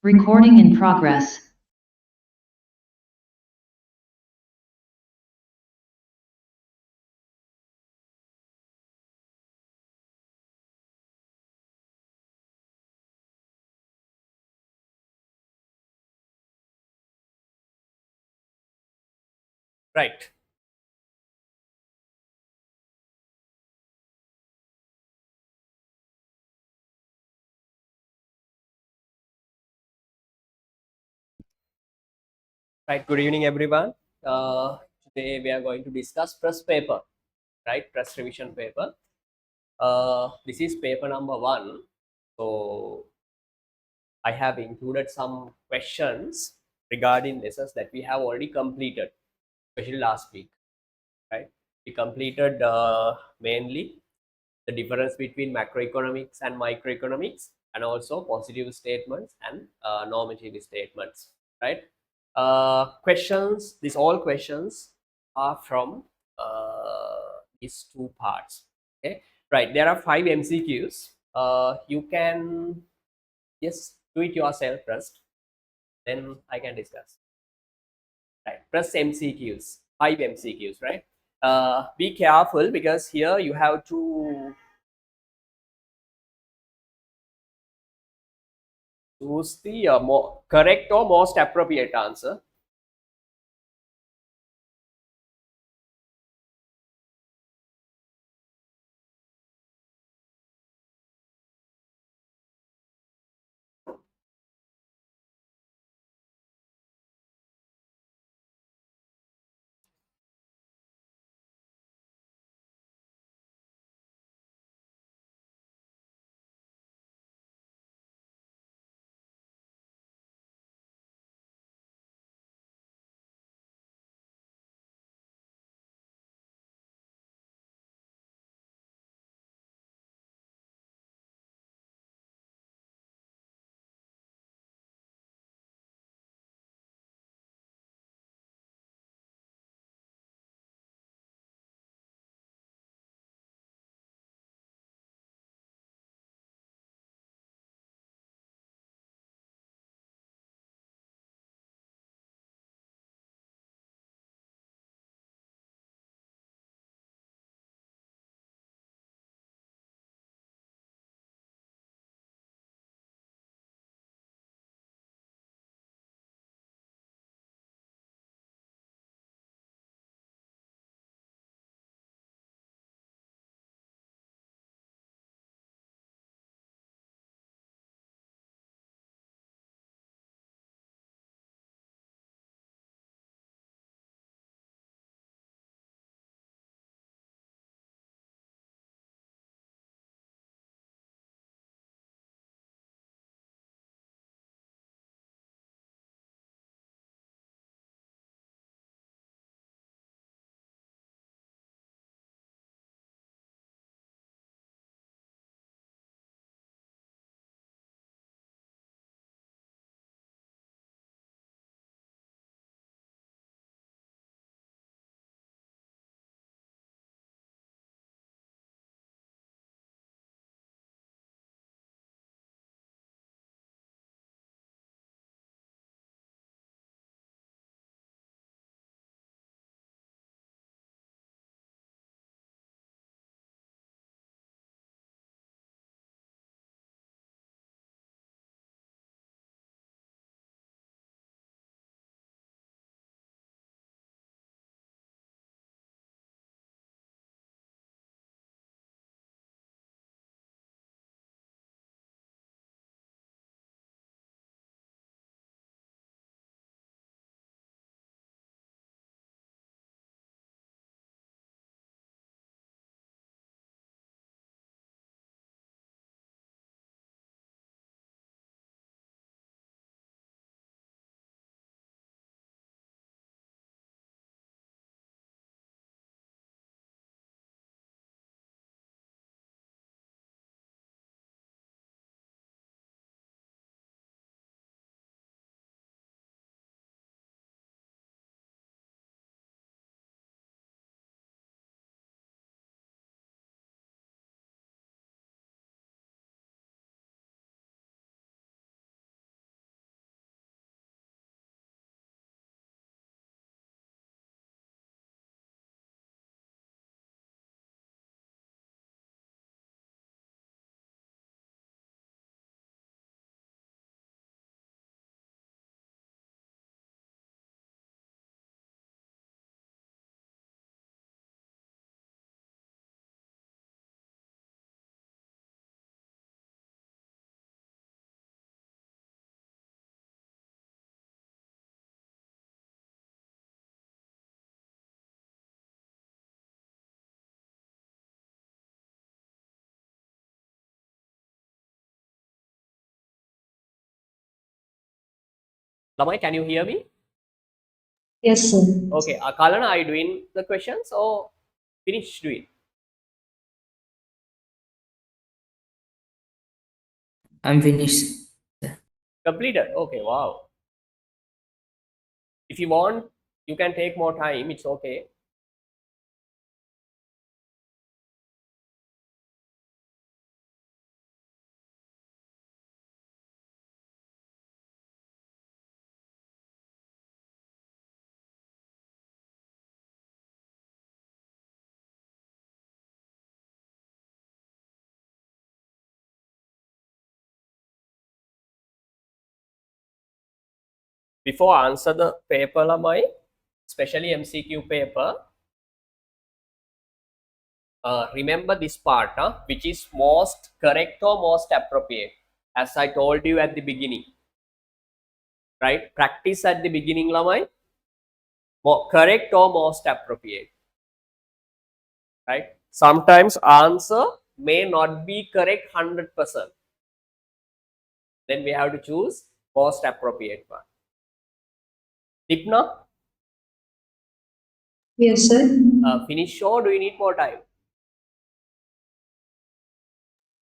Recording in progress. Right. Right. Good evening, everyone. Today we are going to discuss press paper, right? Press revision paper. This is paper number 1. So I have included some questions regarding lessons that we have already completed, especially last week, right? We completed mainly the difference between macroeconomics and microeconomics, and also positive statements and normative statements, right? Questions, these all questions are from these two parts. Okay, right? There are 5 MCQs. You can just do it yourself first, then I can discuss. Right? Press MCQs, 5 MCQs, right? Be careful because here you have to choose the more correct or most appropriate answer. Lamai, can you hear me? Yes, sir. Okay. Kalana, are you doing the questions or finish doing? I'm finished. Completed. Okay. Wow. If you want, you can take more time. It's okay. Before I answer the paper, Lamai, especially MCQ paper, remember this part, which is most correct or most appropriate. As I told you at the beginning, right? Practice at the beginning, Lamai, correct or most appropriate, right? Sometimes answer may not be correct 100%. Then we have to choose most appropriate one. Dipna, Yes, sir. finish or do you need more time?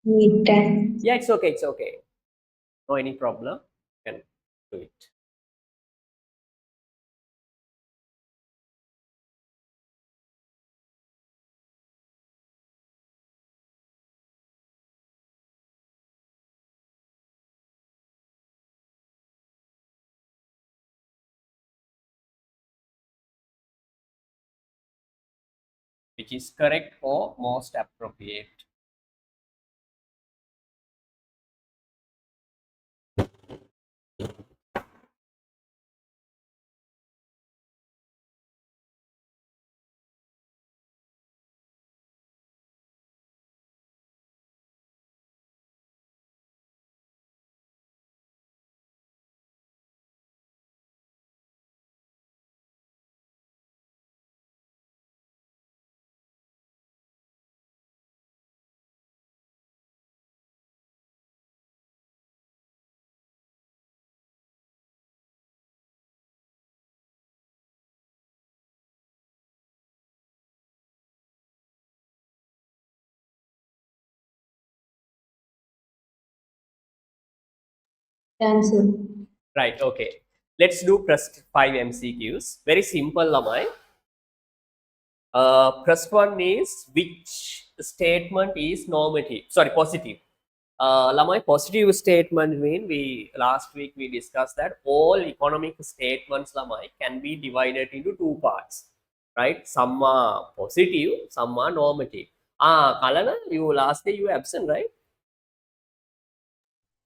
Need time. Yeah, it's okay. It's okay. No any problem. You can do it. Which is correct or most appropriate. Answer. Right, okay. Let's do press 5 MCQs. Very simple, Lamai. Press 1 is which statement is normative? Sorry, positive. Lamai, positive statement mean last week we discussed that all economic statements, Lamai, can be divided into two parts, right? Some are positive, some are normative. Kalana, you last day you were absent, right?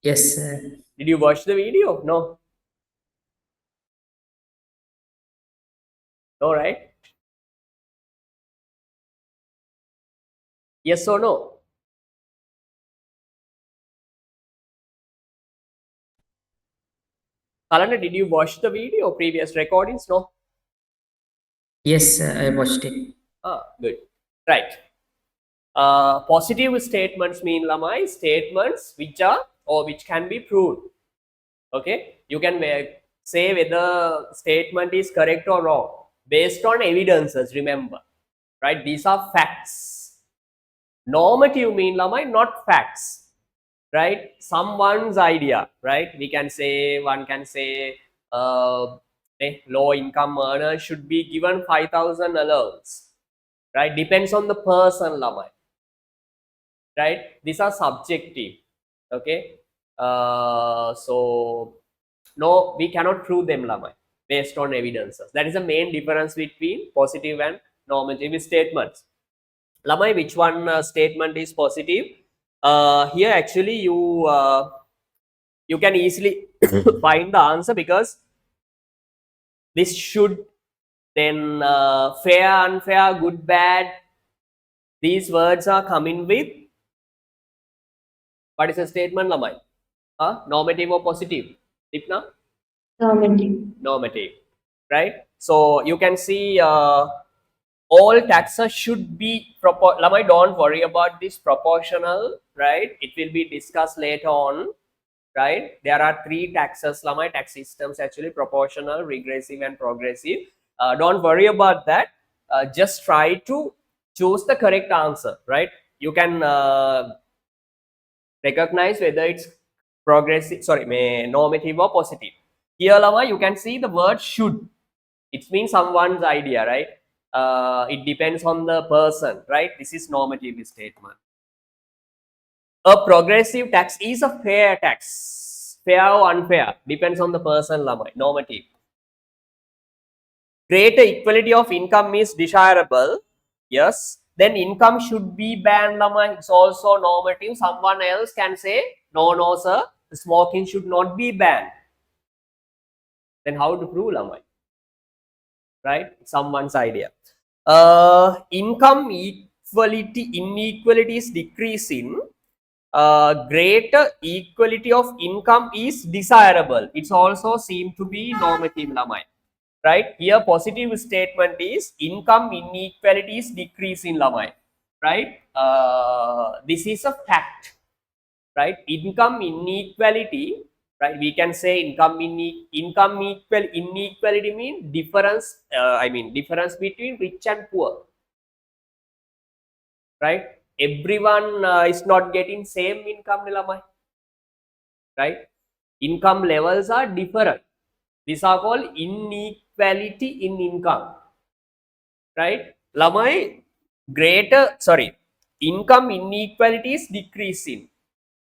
Yes, sir. Did you watch the video? No, no, right? Yes or no? Kalana, did you watch the video, previous recordings? No. Yes, sir. I watched it. Good. Right. Positive statements mean, Lamai, statements which are or which can be proved. Okay, you can say whether statement is correct or wrong based on evidences. Remember, right? These are facts. Normative mean, Lamai, not facts, right? Someone's idea, right? We can say one can say a low income earner should be given 5,000 allowance, right? Depends on the person, Lamai, right? These are subjective. Okay, so no, we cannot prove them, Lamai, based on evidences. That is the main difference between positive and normative statements. Lamai, which one statement is positive? Here actually you can easily find the answer, because this should, then fair, unfair, good, bad, these words are coming with what is a statement, Lamai? Normative or positive? Dipna? Normative. Normative, right? So you can see all taxes should be Lamai, don't worry about this proportional, right? It will be discussed later on, right? There are three taxes, lamai tax systems actually: proportional, regressive, and progressive. Don't worry about that. Just try to choose the correct answer, right? You can recognize whether it's progressive, sorry, normative or positive. Here, lama, you can see the word should. It means someone's idea, right? It depends on the person, right? This is normative statement. A progressive tax is a fair tax. Fair or unfair depends on the person, lama, normative. Greater equality of income is desirable. Yes. Then income should be banned, lama. It's also normative. Someone else can say, no, no, sir, the smoking should not be banned. Then how to prove, lama? Right? Someone's idea. Income inequality is decreasing. Greater equality of income is desirable. It's also seem to be normative, lamai. Right? Here, positive statement is income inequality is decreasing, lamai. Right? This is a fact. Right? Income inequality, right? We can say inequality mean difference. Difference between rich and poor. Right? Everyone is not getting same income, nilamai. Right? Income levels are different. These are called inequality in income. Right? Lamai, income inequality is decreasing.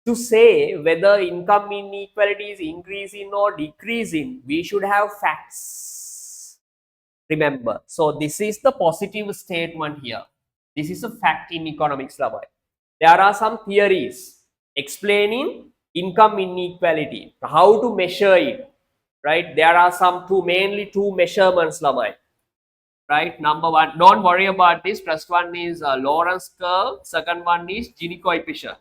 To say whether income inequality is increasing or decreasing, we should have facts. Remember, so this is the positive statement here. This is a fact in economics, Labai. There are some theories explaining income inequality, how to measure it, right? There are mainly two measurements, Labai. Right, number one, don't worry about this. First one is Lawrence curve, second one is Gini coefficient.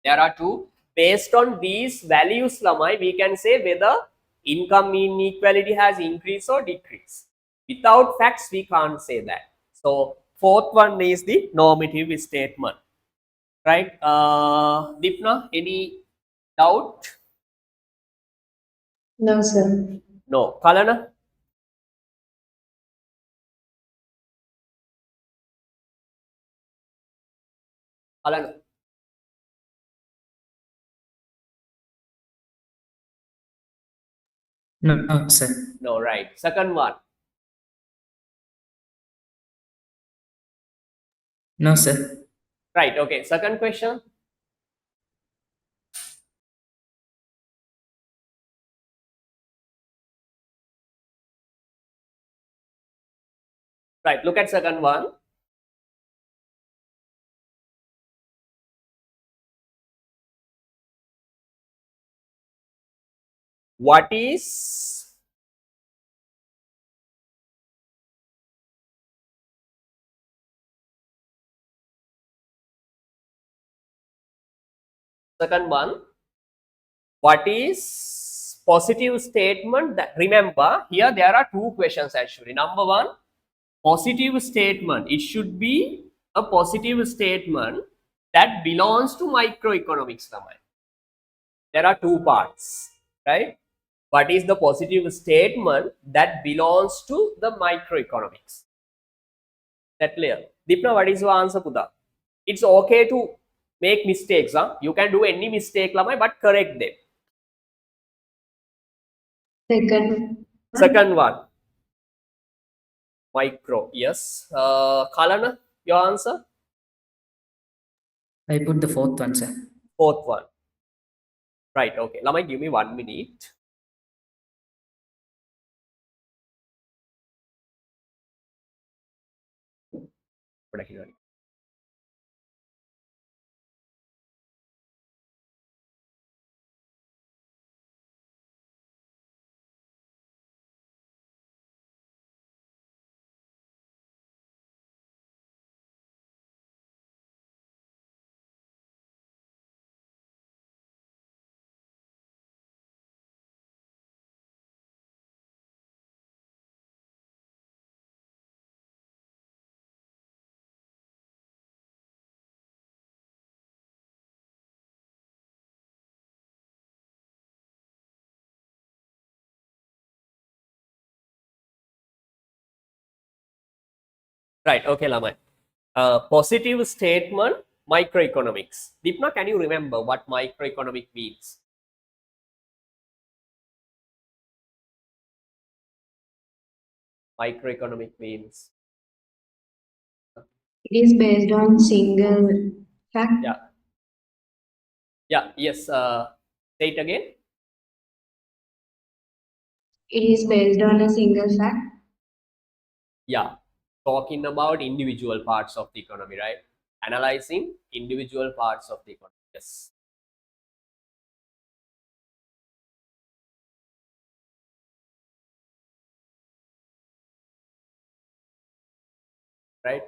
There are two. Based on these values, lamai, we can say whether income inequality has increased or decreased. Without facts, we can't say that. So fourth one is the normative statement. Right? Dipna, any doubt? No, sir. No. Kalana? Kalana? No, no, sir. No, right. Second one. No, sir. Right. Okay. Second question. Right. Look at second one. What is second one? What is positive statement? That, remember, here there are two questions actually. Number one, positive statement. It should be a positive statement that belongs to microeconomics. There are two parts, right? What is the positive statement that belongs to the microeconomics? That clear? Dipna, what is your answer, Puda? It's okay to make mistakes. Huh? You can do any mistake, but correct them. Second. Second one, micro. Yes. Kalana, your answer? I put the fourth one, sir. Fourth one. Right. Okay. Lamai, give me 1 minute. Right. Okay, Lamai. Positive statement, microeconomics. Deepna, can you remember what microeconomic means? Microeconomic means. It is based on single fact. Yeah. Yeah. Yes. Say it again. It is based on a single fact. Yeah. Talking about individual parts of the economy, right? Analyzing individual parts of the economy. Yes. Right.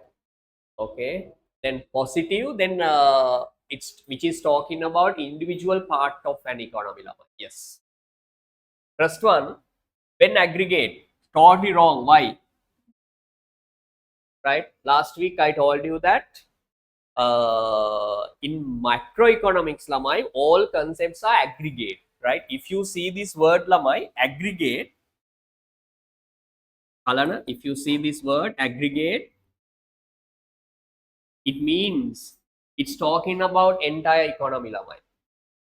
Okay. Then positive. Then it's which is talking about individual part of an economy. Lama. Yes. First one, when aggregate, totally wrong. Why? Right. Last week I told you that in macroeconomics, Lamai, all concepts are aggregate. Right. If you see this word Lamai, aggregate, Alana, if you see this word aggregate, it means it's talking about entire economy, Lamai.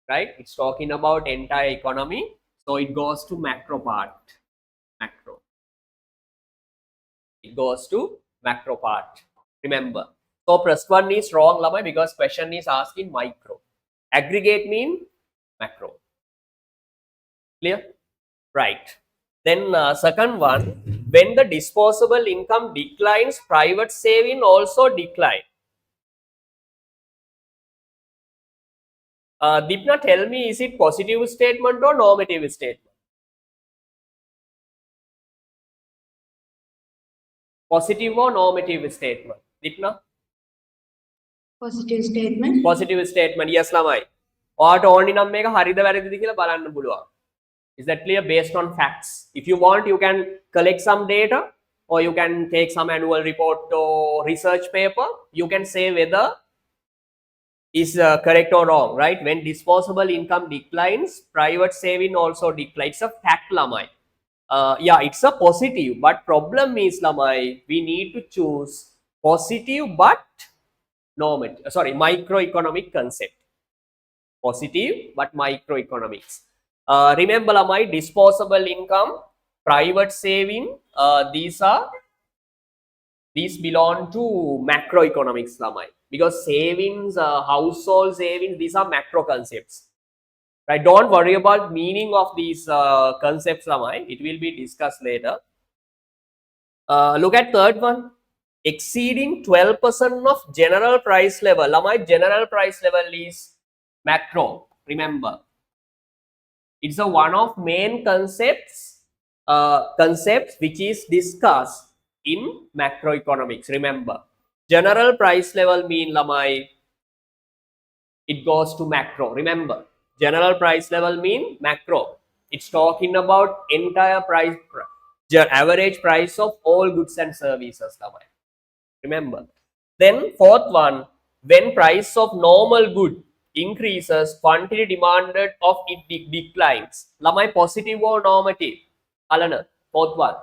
Right? It's talking about entire economy. So it goes to macro part. Macro. It goes to macro part. Remember. So first one is wrong, Lamai, because question is asking micro. Aggregate mean macro. Clear? Right. Then second one, when the disposable income declines, private saving also decline. Dipna, tell me, is it positive statement or normative statement? Positive or normative statement? Dipna? Positive statement. Positive statement. Yes, lamai. ඔයාට ඕනි නම් මේක හරිද වැරදිද කියලා බලන්න පුළුවන්. Is that clear? Based on facts. If you want, you can collect some data or you can take some annual report or research paper. You can say whether is correct or wrong, right? When disposable income declines, private saving also declines. It's a fact, lamai. Yeah, it's a positive, but problem is, lamai, we need to choose positive but normative, sorry, microeconomic concept. Positive but microeconomics. Remember, my disposable income, private saving, these belong to macroeconomics, Lamai, because savings, household savings, these are macro concepts. Right? Don't worry about meaning of these concepts, Lamai. It will be discussed later. Look at third one. Exceeding 12% of general price level. Lamai, general price level is macro. Remember, it's a one of main concepts which is discussed in macroeconomics. Remember, general price level mean, lamai, it goes to macro. Remember, general price level mean macro. It's talking about entire price, average price of all goods and services, lamai. Remember. Then fourth one, when price of normal good increases, quantity demanded of it declines. Lamai, positive or normative? Alana, fourth one.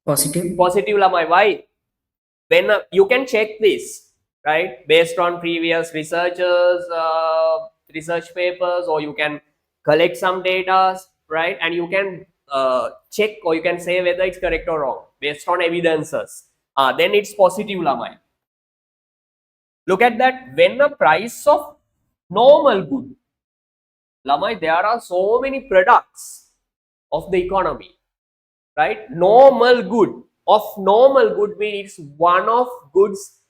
Positive. Positive, Lamai. Why? When you can check this, right, based on previous researchers, research papers, or you can collect some data, right, and you can check or you can say whether it's correct or wrong based on evidences. Then it's positive, Lamai. Look at that. When the price of normal good, Lamai, there are so many products of the economy, right? Normal good. Of normal good means it's one of goods,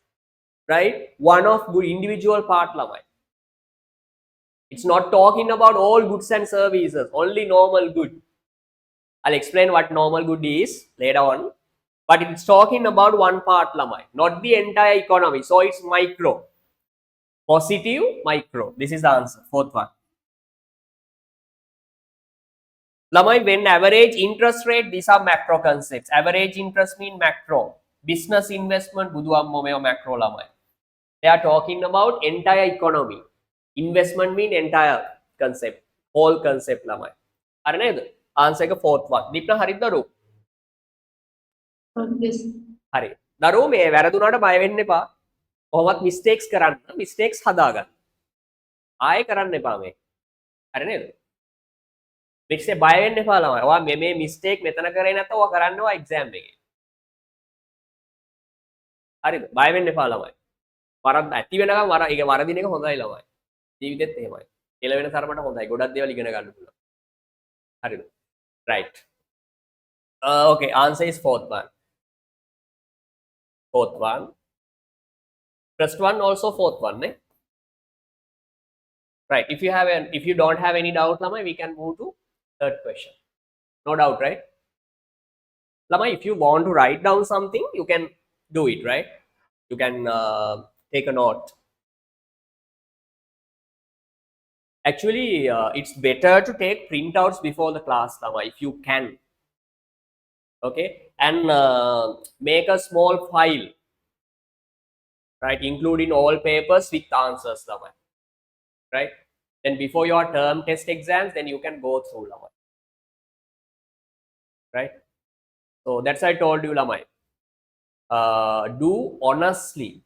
right? One of good individual part, Lamai. It's not talking about all goods and services, only normal good. I'll explain what normal good is later on. But it's talking about one part, Lamai, not the entire economy. So it's micro. Positive, micro. This is the answer. Fourth one. Lamai, when average interest rate, these are macro concepts. Average interest mean macro. Business investment, buduam macro, Lamai. They are talking about entire economy. Investment mean entire concept. Whole concept, Lamai. Answer fourth one. Dipna hariddaru. Okay. හරි. දරුවෝ මේ වැරදුනාට බය වෙන්න එපා. කොහොමත් mistakes කරන්න. mistakes හදාගන්න. ආයෙ කරන්න එපා මේ. හරි නේද? මික්සේ බය වෙන්න එපා ළමයි. ඔයා මේ mistake මෙතන කරේ නැත්නම් ඔයා කරන්නවා exam එකේ. හරිද? බය වෙන්න එපා ළමයි. වරද්ද ඇති වෙනකම් ඒක වරදින එක හොඳයි ළමයි. ජීවිතෙත් එහෙමයි. එළවෙන තරමට හොඳයි. ගොඩක් දේවල් ඉගෙන ගන්න පුළුවන්. හරිද? Right. Okay, answer is fourth one. Fourth one. First one also fourth one, ne? Right. If you don't have any doubt, Lamai, we can move to third question. No doubt, right? Lamai, if you want to write down something, you can do it, right? You can take a note. Actually, it's better to take printouts before the class, Lamai, if you can. Okay, and make a small file, right, including all papers with answers, Lamai. Right, then before your term test exams, then you can go through, Lamai. Right, so that's I told you, Lamai. Do honestly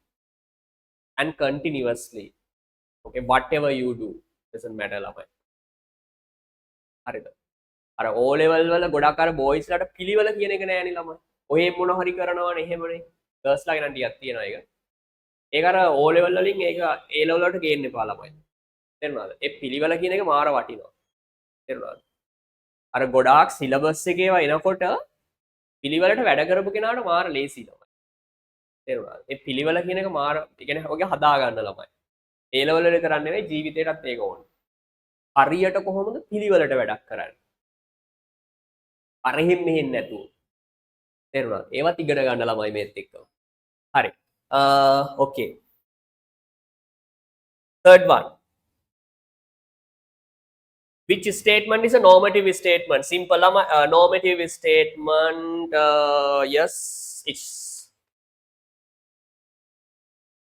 and continuously. Okay, whatever you do doesn't matter, Lamai. හරිද? අර O level වල ගොඩක් අර boys ලාට පිළිවෙල කියන එක නෑනේ ළමයි. ඔය මොන හරි කරනවනේ එහෙමනේ. girls ලාගේ නම් ටිකක් තියෙනවා ඒක. ඒක අර O level වලින් ඒක A level වලට ගේන්න එපා ළමයි. තේරුණාද? ඒ පිළිවෙල කියන එක මාර වටිනවා. තේරුණාද? අර ගොඩාක් සිලබස් එකේ ඒවා එනකොට පිළිවෙලට වැඩ කරපු කෙනාට මාර ලේසි ළමයි. තේරුණාද? ඒ පිළිවෙල කියන එක මාර ඒ කියන්නේ ඔගේ හදා ගන්න ළමයි. A level වල කරන්නේ නෙවෙයි ජීවිතේටත් ඒක ඕනේ. හරියට කොහොමද පිළිවෙලට වැඩක් කරන්නේ? අරහින් මෙහෙන් නැතුව. තේරුණාද? ඒවත් ඉගෙන ගන්න ළමයි මේත් එක්කම. හරි. Okay. Third one. Which statement is a normative statement? Simple normative statement. Yes, it's.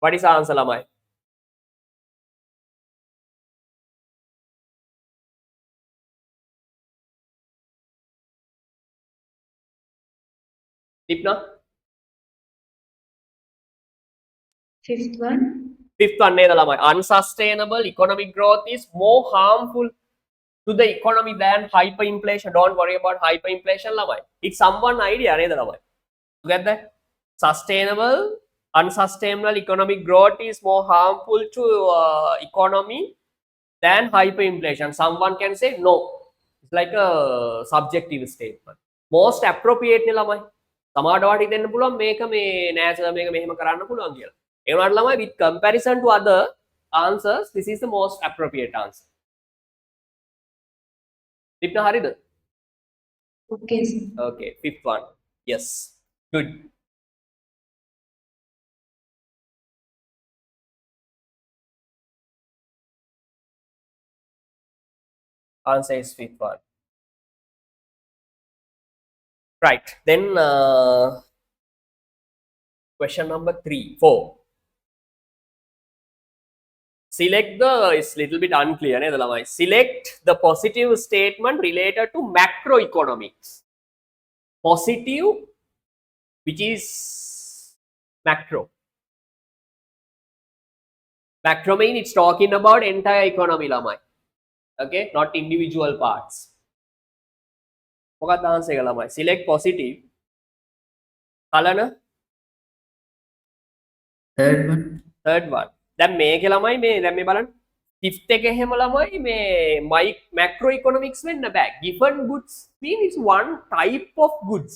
What is the answer, Lamai? Tipna? Fifth one. Fifth one, Lamai. Unsustainable economic growth is more harmful to the economy than hyperinflation. Don't worry about hyperinflation, Lamai. It's someone idea, Lamai. You get that? Unsustainable economic growth is more harmful to economy than hyperinflation. Someone can say no. It's like a subjective statement. Most appropriate ළමයි. සමහරවට වාට හිතෙන්න පුළුවන් මේක මේ නෑ sir මේක මෙහෙම කරන්න පුළුවන් කියලා. ඒ වුණාට ළමයි with comparison to other answers, this is the most appropriate answer. Dipna හරිද? Okay, sir. Okay, fifth one. Yes. Good. Answer is fifth one. Right. Then question number 4. Select the, it's little bit unclear, ne, lamai. Select the positive statement related to macroeconomics. Positive, which is macro. Macro means it's talking about entire economy, lamai. Okay, not individual parts. මොකක්ද answer එක ළමයි? Select positive. කලන? Third one. දැන් මේකේ ළමයි මේ දැන් මේ බලන්න. fifth එක එහෙම ළමයි මේ macro economics වෙන්න බෑ. Given goods mean it's one type of goods.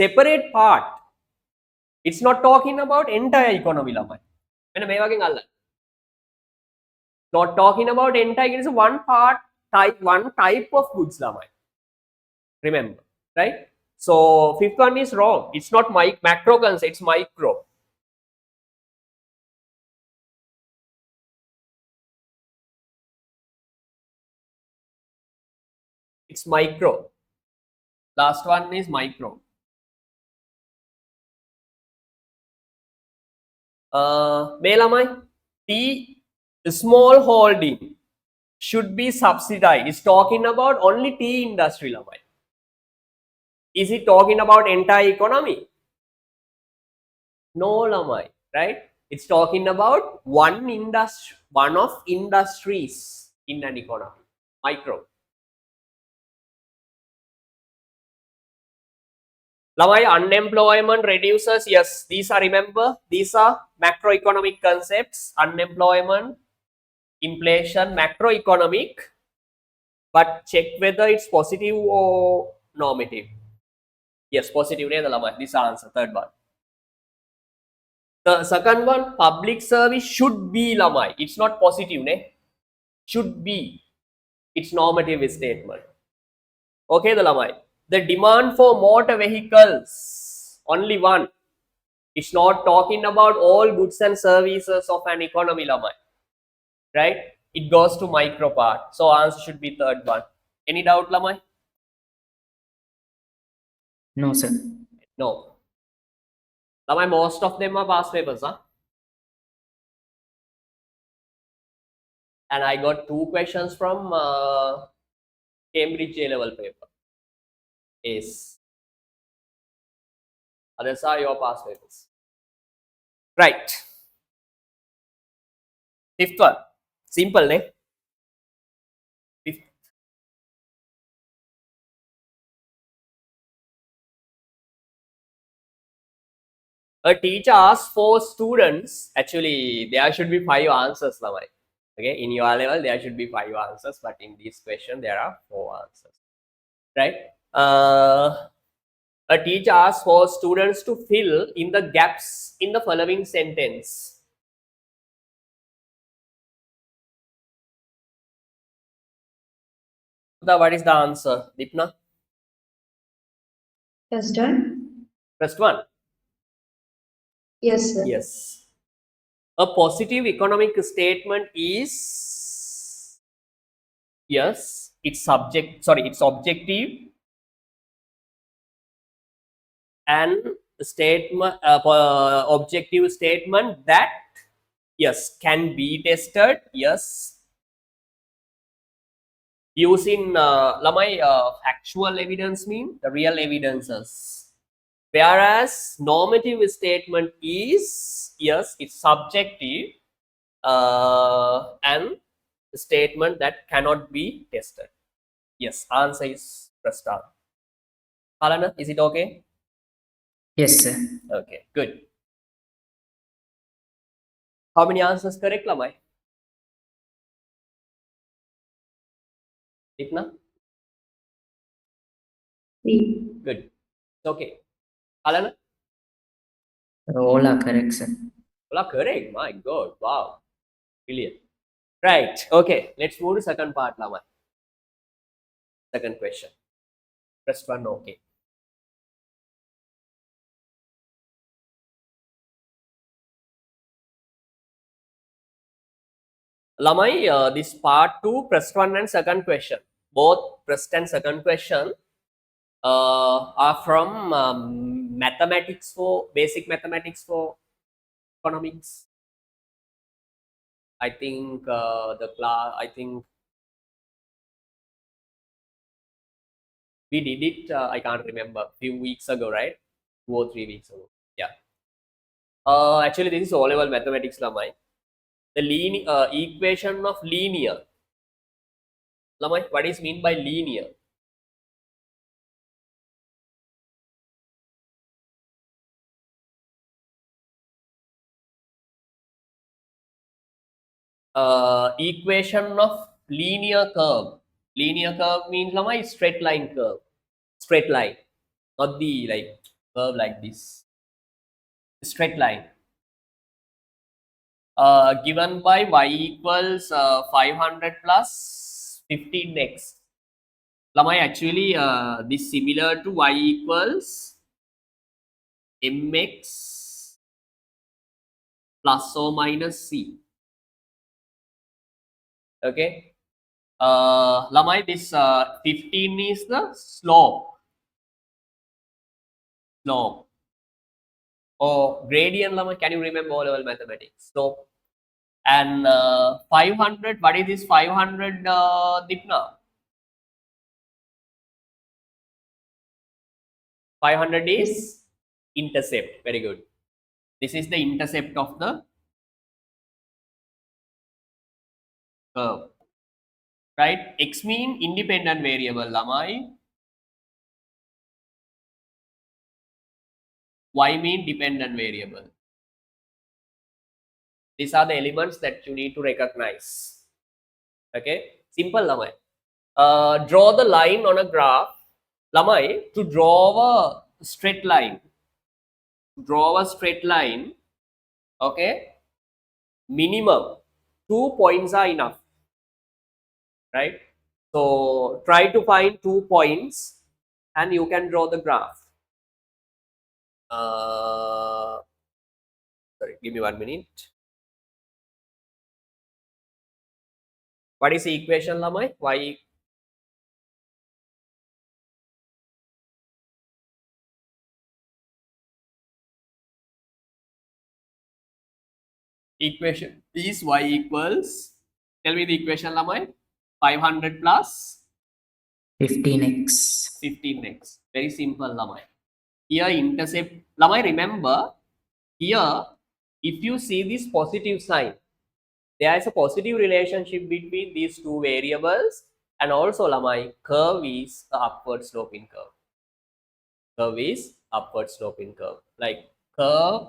Separate part. It's not talking about entire economy ළමයි. මෙන්න මේ වගේ අල්ලන්න. Not talking about entire, it is one type of goods ළමයි. Remember, right? So fifth one is wrong. It's not macro concept, it's micro. It's micro. Last one is micro. මේ ළමයි small holding should be subsidized. It's talking about only tea industry ළමයි. Is it talking about entire economy? No, lamai, right? It's talking about one of industries in an economy, micro. Lamai, unemployment reduces. Yes, these are, remember, these are macroeconomic concepts. Unemployment, inflation, macroeconomic. But check whether it's positive or normative. Yes, positive. This answer, third one. The second one, public service should be lamai. It's not positive, ne? Should be. It's normative statement. Okay, the lamai. The demand for motor vehicles, only one. It's not talking about all goods and services of an economy, lamai. Right? It goes to micro part. So answer should be third one. Any doubt, lamai? No, sir. No. Lamai, most of them are past papers, huh? And I got 2 questions from Cambridge A-level paper. Is others are your past papers. Right. Fifth one. Simple, ne? Fifth. A teacher asks for students. Actually, there should be 5 answers, lamai. Okay, in your level, there should be 5 answers, but in this question, there are 4 answers. Right? A teacher asks for students to fill in the gaps in the following sentence. What is the answer, Dipna? First one? First one. Yes, sir. Yes. A positive economic statement is, yes, it's objective, and statement, objective statement that, yes, can be tested, yes, using lamai, actual evidence mean the real evidences, whereas normative statement is, yes, it's subjective, and statement that cannot be tested. Yes, answer is pressed down. Alana, is it okay? Yes, sir. Okay, good. How many answers correct, Lamai? Itna? 3. Good. Okay. Alana? All are correct, sir. All are correct. My God. Wow. Brilliant. Right. Okay. Let's move to second part, Lamai. Second question. First one, okay. Lamai, this part 2, first one and second question. Both first and second question are from mathematics, for basic mathematics for economics. I think the class, I think we did it, I can't remember, few weeks ago, right? 2 or 3 weeks ago. Yeah. Actually, this is O-level mathematics, Lamai. The equation of linear. Lamai, what is mean by linear? Equation of linear curve. Linear curve means, Lamai, straight line curve. Straight line, not the like curve like this. Straight line. Given by y equals 500 plus 15x. Lamai, actually, this similar to y equals mx plus or minus c. Okay. Lamai, this 15 is the slope. Slope. Or gradient, Lamai, can you remember O-level mathematics? Slope. And 500, what is this 500, Dipna? 500 is intercept. Very good. This is the intercept of the curve. Right? X mean independent variable, lamai. Y mean dependent variable. These are the elements that you need to recognize. Okay, simple lamai. Draw the line on a graph. Lamai, to draw a straight line. Okay, minimum 2 points are enough, right? So try to find 2 points and you can draw the graph. Sorry, give me 1 minute. What is the equation, Lamai? Y equation is y equals, tell me the equation, Lamai. 500 plus 15x. 15x. Very simple, Lamai. Here intercept, Lamai, remember, here if you see this positive sign, there is a positive relationship between these two variables, and also Lamai, curve is the upward sloping curve. Curve is upward sloping curve. Like curve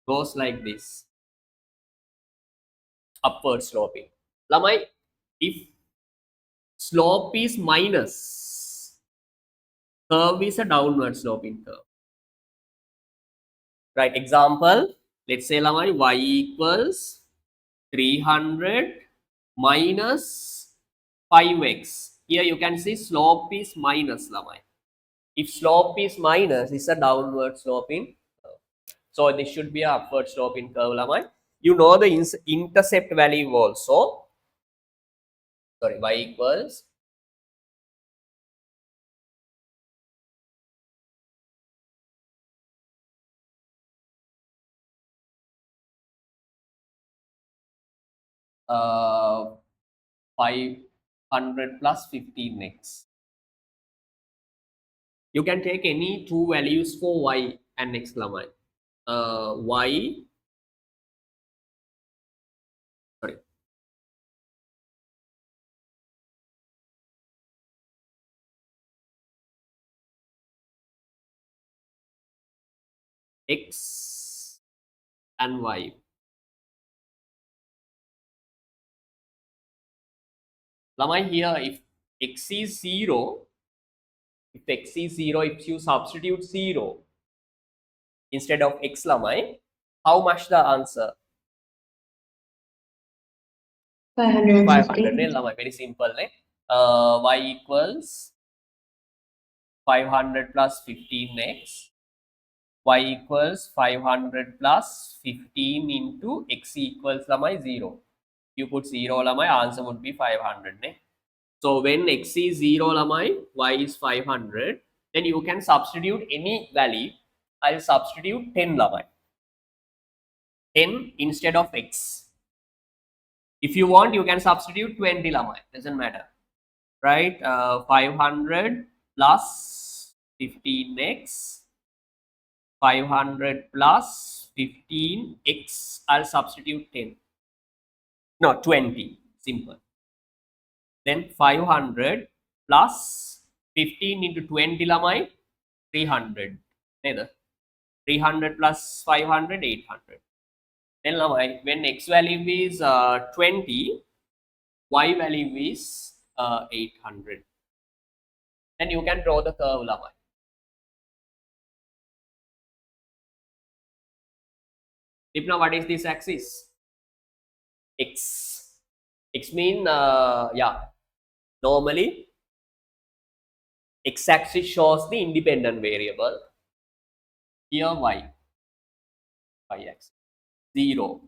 goes like this, upward sloping. Lamai, if slope is minus, curve is a downward sloping curve. Right? Example, let's say Lamai, y equals 300 minus 5x. Here you can see slope is minus, Lamai. If slope is minus, it's a downward sloping curve. So this should be a upward sloping curve, Lamai. You know the intercept value also. Sorry, y equals 500 plus 15x. You can take any two values for y and x, Lamai. Y, sorry, x and y. Lamai, here if x is 0, if you substitute 0 instead of x, Lamai, how much the answer? 500, 550. Lamai, very simple. Y equals 500 plus 15x. Y equals 500 plus 15 into x equals Lamai 0. You put 0, Lamai, answer would be 500. So when x is 0, Lamai, y is 500, then you can substitute any value. I'll substitute 10, Lamai. 10 instead of x. If you want, you can substitute 20, Lamai. Doesn't matter. Right? 500 plus 15x. 500 plus 15x. I'll substitute 10. No, 20. Simple. Then 500 plus 15 into 20, Lamai, 300. Neither. 300 plus 500, 800. Then Lamai, when x value is 20, y value is 800. Then you can draw the curve, Lamai. Now what is this axis? X. X mean, normally x-axis shows the independent variable. Here y-axis 0.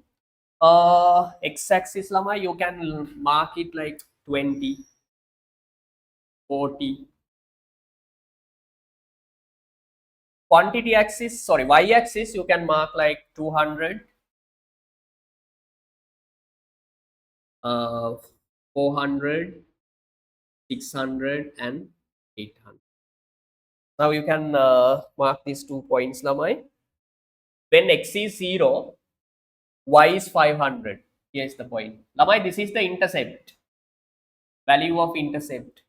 X-axis, Lama, you can mark it like 20, 40. Quantity axis, sorry, y-axis, you can mark like 200, 400, 600 and 800. Now you can mark these 2 points, Lamai. When x is 0, y is 500. Here's the point. Lamai, this is the intercept. Value of intercept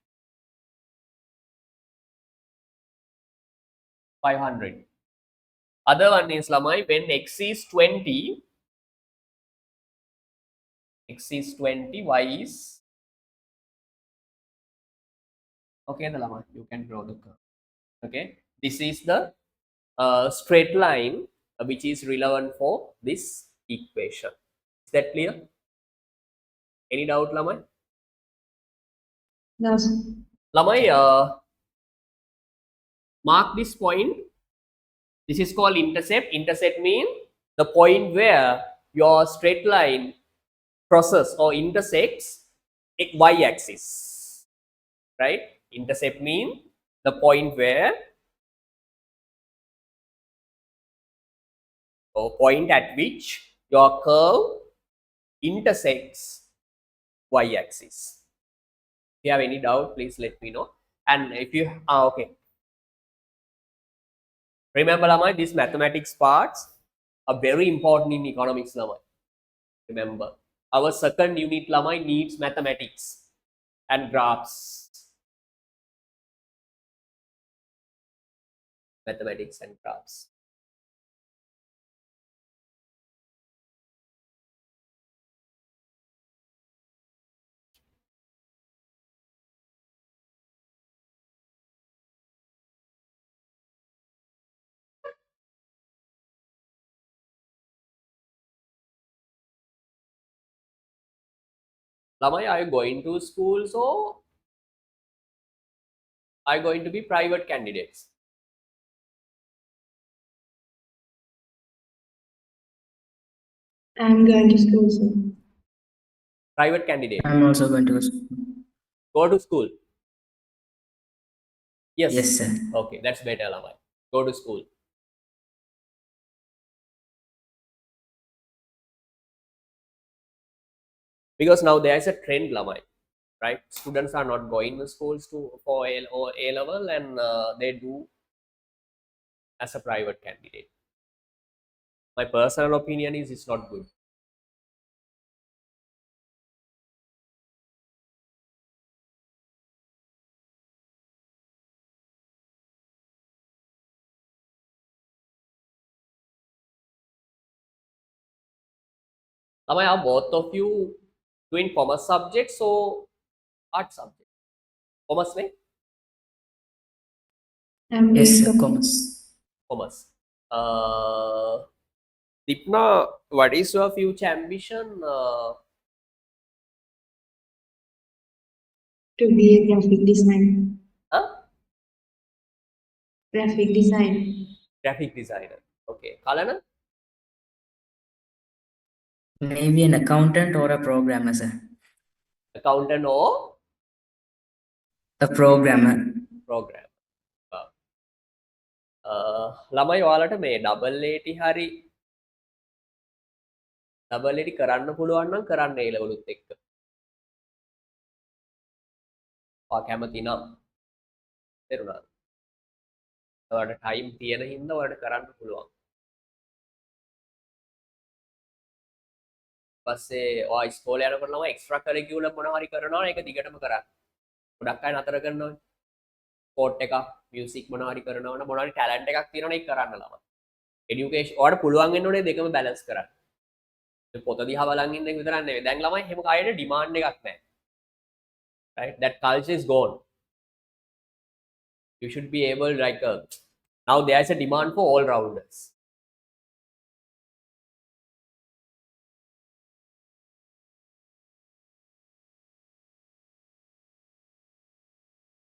500. Other one is Lamai, when x is 20, y is okay. The Lamai, you can draw the curve. Okay, this is the straight line which is relevant for this equation. Is that clear? Any doubt, Lamai? No, sir. Lamai, mark this point. This is called intercept. Intercept means the point where your straight line crosses or intersects y-axis, right? Intercept means the point where or point at which your curve intersects y-axis. If you have any doubt, please let me know. And if you okay, remember, Lamai, these mathematics parts are very important in economics, Lamai. Remember, our second unit, Lamai, needs mathematics and graphs. Mathematics and graphs. Lamai, are you going to schools or are you going to be private candidates? I'm going to school, sir. Private candidate. I'm also going to school. Go to school. Yes. Yes, sir. Okay, that's better, Lamai. Go to school. Because now there is a trend, Lamai, right? Students are not going to schools for A level, and they do as a private candidate. My personal opinion is it's not good. Lamai, are both of you doing commerce subjects or art subjects? Commerce, mein? I'm Yes, doing sir. Commerce. Commerce. Dipna, what is your future ambition? to be a graphic designer. Huh? Graphic design. Graphic designer. Okay. Kalana? Maybe an accountant or a programmer, sir. Accountant or A programmer. program. ළමයි ඔයාලට මේ double ඒටි හරි double ඒටි කරන්න පුළුවන් නම් කරන්න ඒ ලෙවලුත් එක්ක. ඔයා කැමති නම් තේරුණාද? ඔයාලට ටයිම් තියෙන හින්දා ඔයාලට කරන්න පුළුවන්. පස්සේ ඔයා ඉස්කෝලේ යනකොට ළමයි එක්ස්ට්‍රා කරිකියුලම් මොනවා හරි කරනවා ඒක දිගටම කරන්න. ගොඩක් අය නතර කරනවානේ. ස්පෝර්ට් එකක්, මියුසික් මොනවා හරි කරනවා නම් මොනවා හරි ටැලන්ට් එකක් තියෙනවනේ ඒක කරන්න ළමයි. එඩියුකේෂන් ඔයාලට පුළුවන් වෙන්න ඕනේ දෙකම බැලන්ස් කරන්න. පොත දිහා බලන් ඉන්න එක විතරක් නෙවෙයි. දැන් ළමයි හැම කායෙට ඩිමාන්ඩ් එකක් නැහැ. Right? That culture is gone. You should be able now there's a demand for all rounders.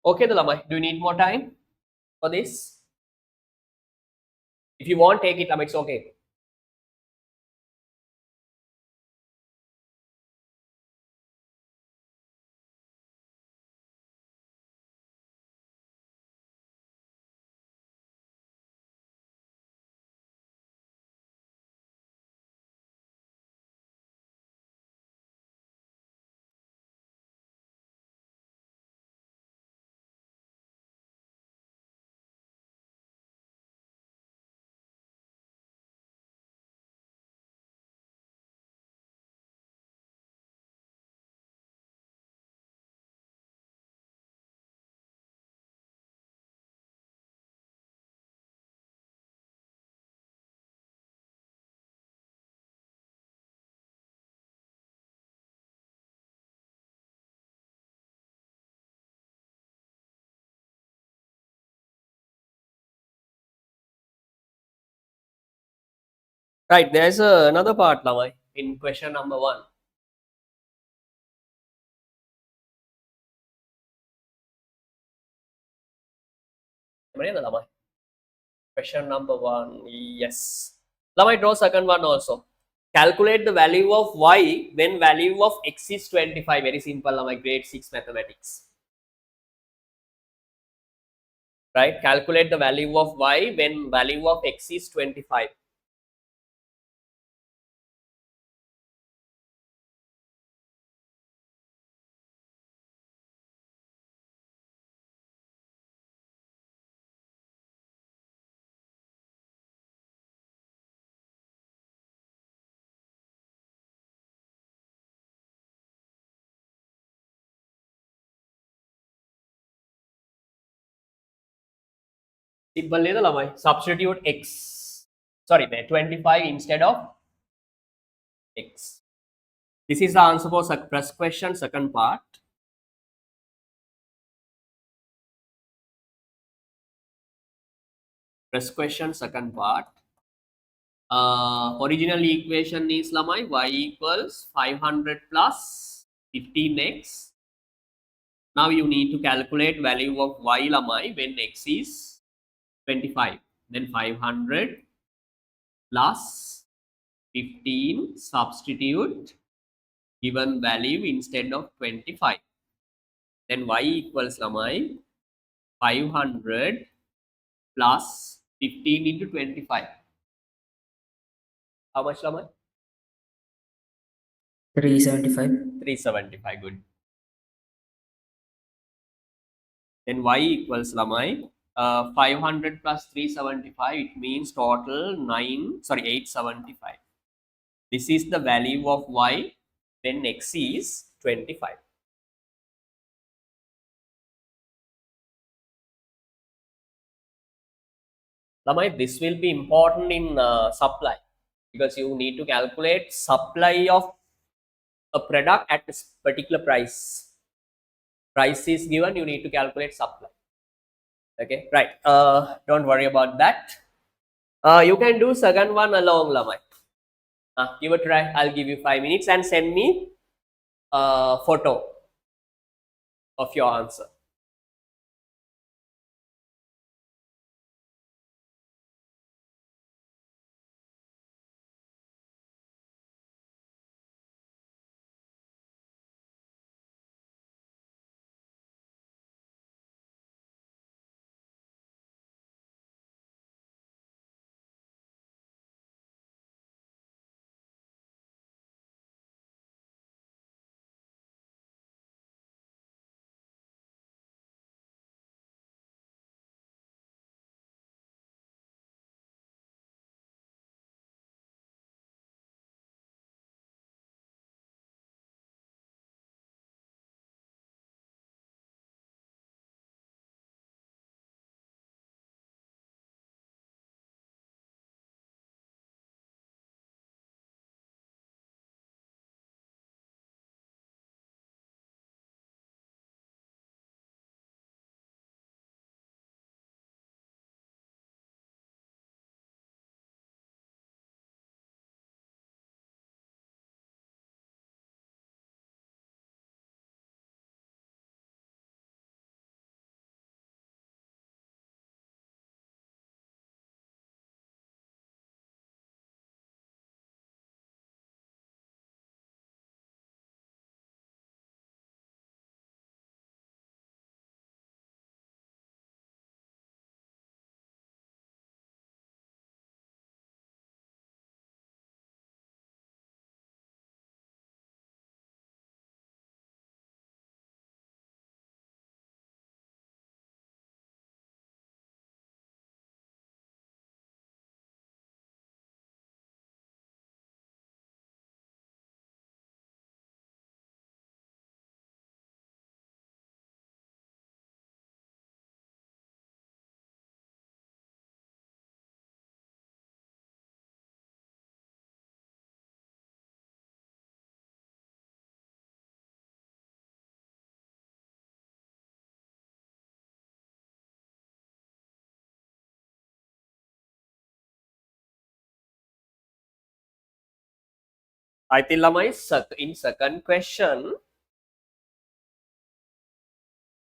Okay, the lamai, do you need more time for this? If you want, take it, lamai, it's okay. Right, there's another part, Lamai, in question number 1. Lamai. Question number 1, yes. Lamai, draw second one also. Calculate the value of y when value of x is 25. Very simple, Lamai, grade 6 mathematics. Right, calculate the value of y when value of x is 25. Simple లేదా Lamai? Substitute x. Sorry, 25 instead of x. This is the answer for first question, second part. First question, second part. Original equation is Lamai, y equals 500 plus 15x. Now you need to calculate value of y Lamai when x is 25. Then 500 plus 15, substitute given value instead of 25. Then y equals Lamai 500 plus 15 into 25. How much Lamai? 375. 375. Good. Then y equals Lamai 500 plus 375. It means total 875. This is the value of y when x is 25. Lamai, this will be important in supply because you need to calculate supply of a product at this particular price. Price is given, you need to calculate supply. Okay, right. Don't worry about that. You can do second one along, Lamai. Give a try. I'll give you 5 minutes and send me a photo of your answer. I think lamai in second question,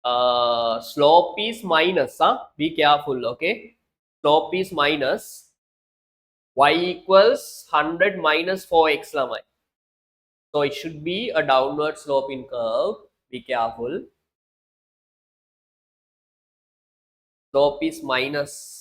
slope is minus. Be careful, okay? Slope is minus. Y equals 100 minus 4x lamai. So it should be a downward slope in curve. Be careful. Slope is minus.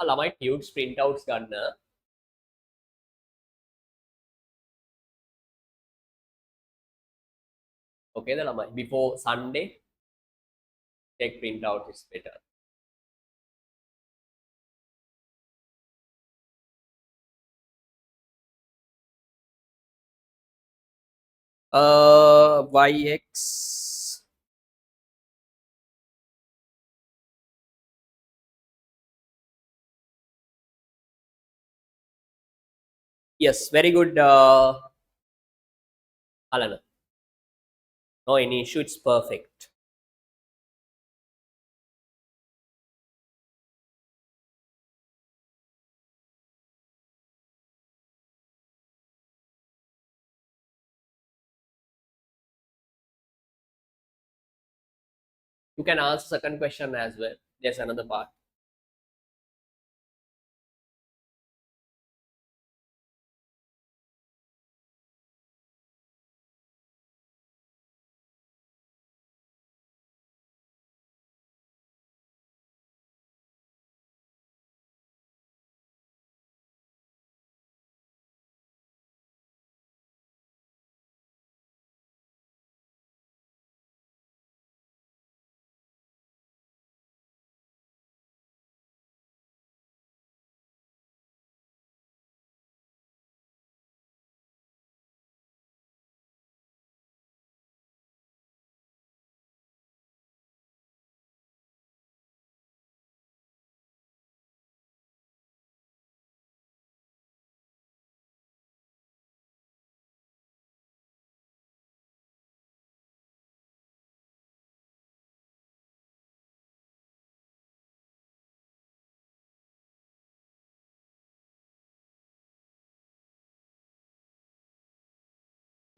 ළමයි tutes print outs ගන්න. Okay ද ළමයි? Before Sunday, take print out is better. YX. Yes, very good, Alana. No any issue, it's perfect. You can answer second question as well. There's another part.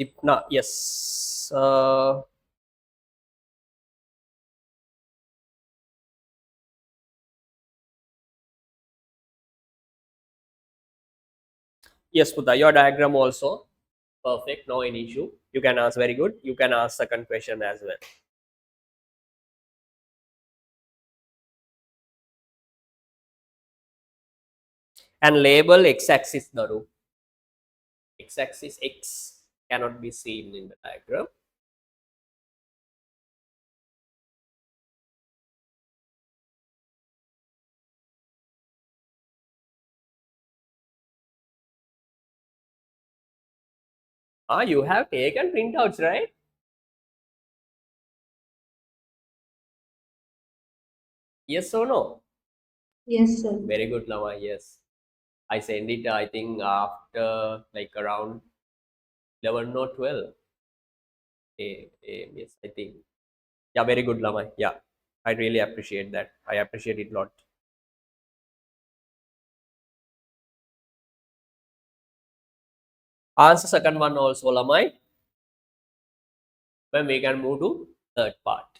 Ipna, yes. Yes, Puta, your diagram also perfect. No any issue. You can ask very good. You can ask second question as well. And label x-axis Daru. X-axis X cannot be seen in the diagram. You have taken printouts, right? Yes or no? Yes, sir. Very good, Lama. Yes. I send it, I think, after like around 11 or 12 a.m. Yes, I think. Yeah, very good, Lama. Yeah, I really appreciate that. I appreciate it a lot. Answer second one also, Lamai. When we can move to third part.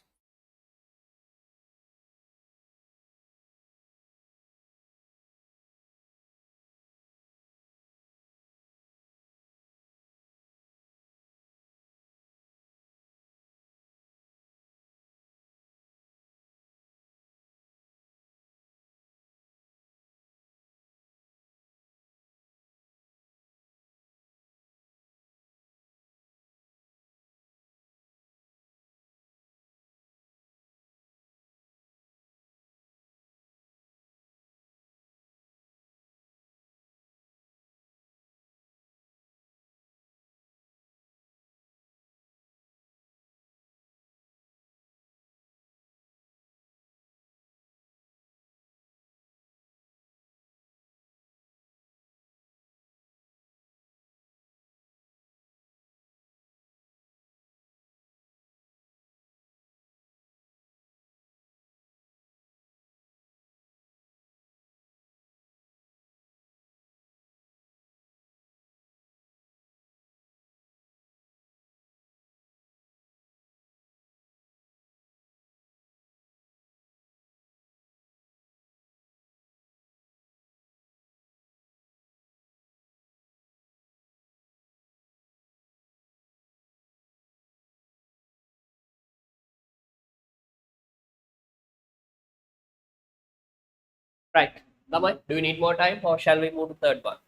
Right. Lamai, do you need more time or shall we move to third one?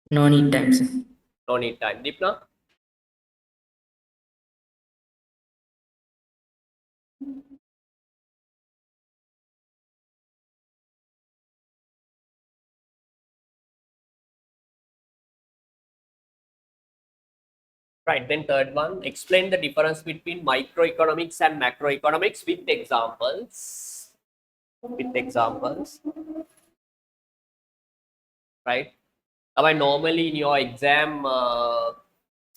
No need time, sir. No need time. Deepna? Right. Then third one, explain the difference between microeconomics and macroeconomics with examples. With examples. Right. Normally in your exam,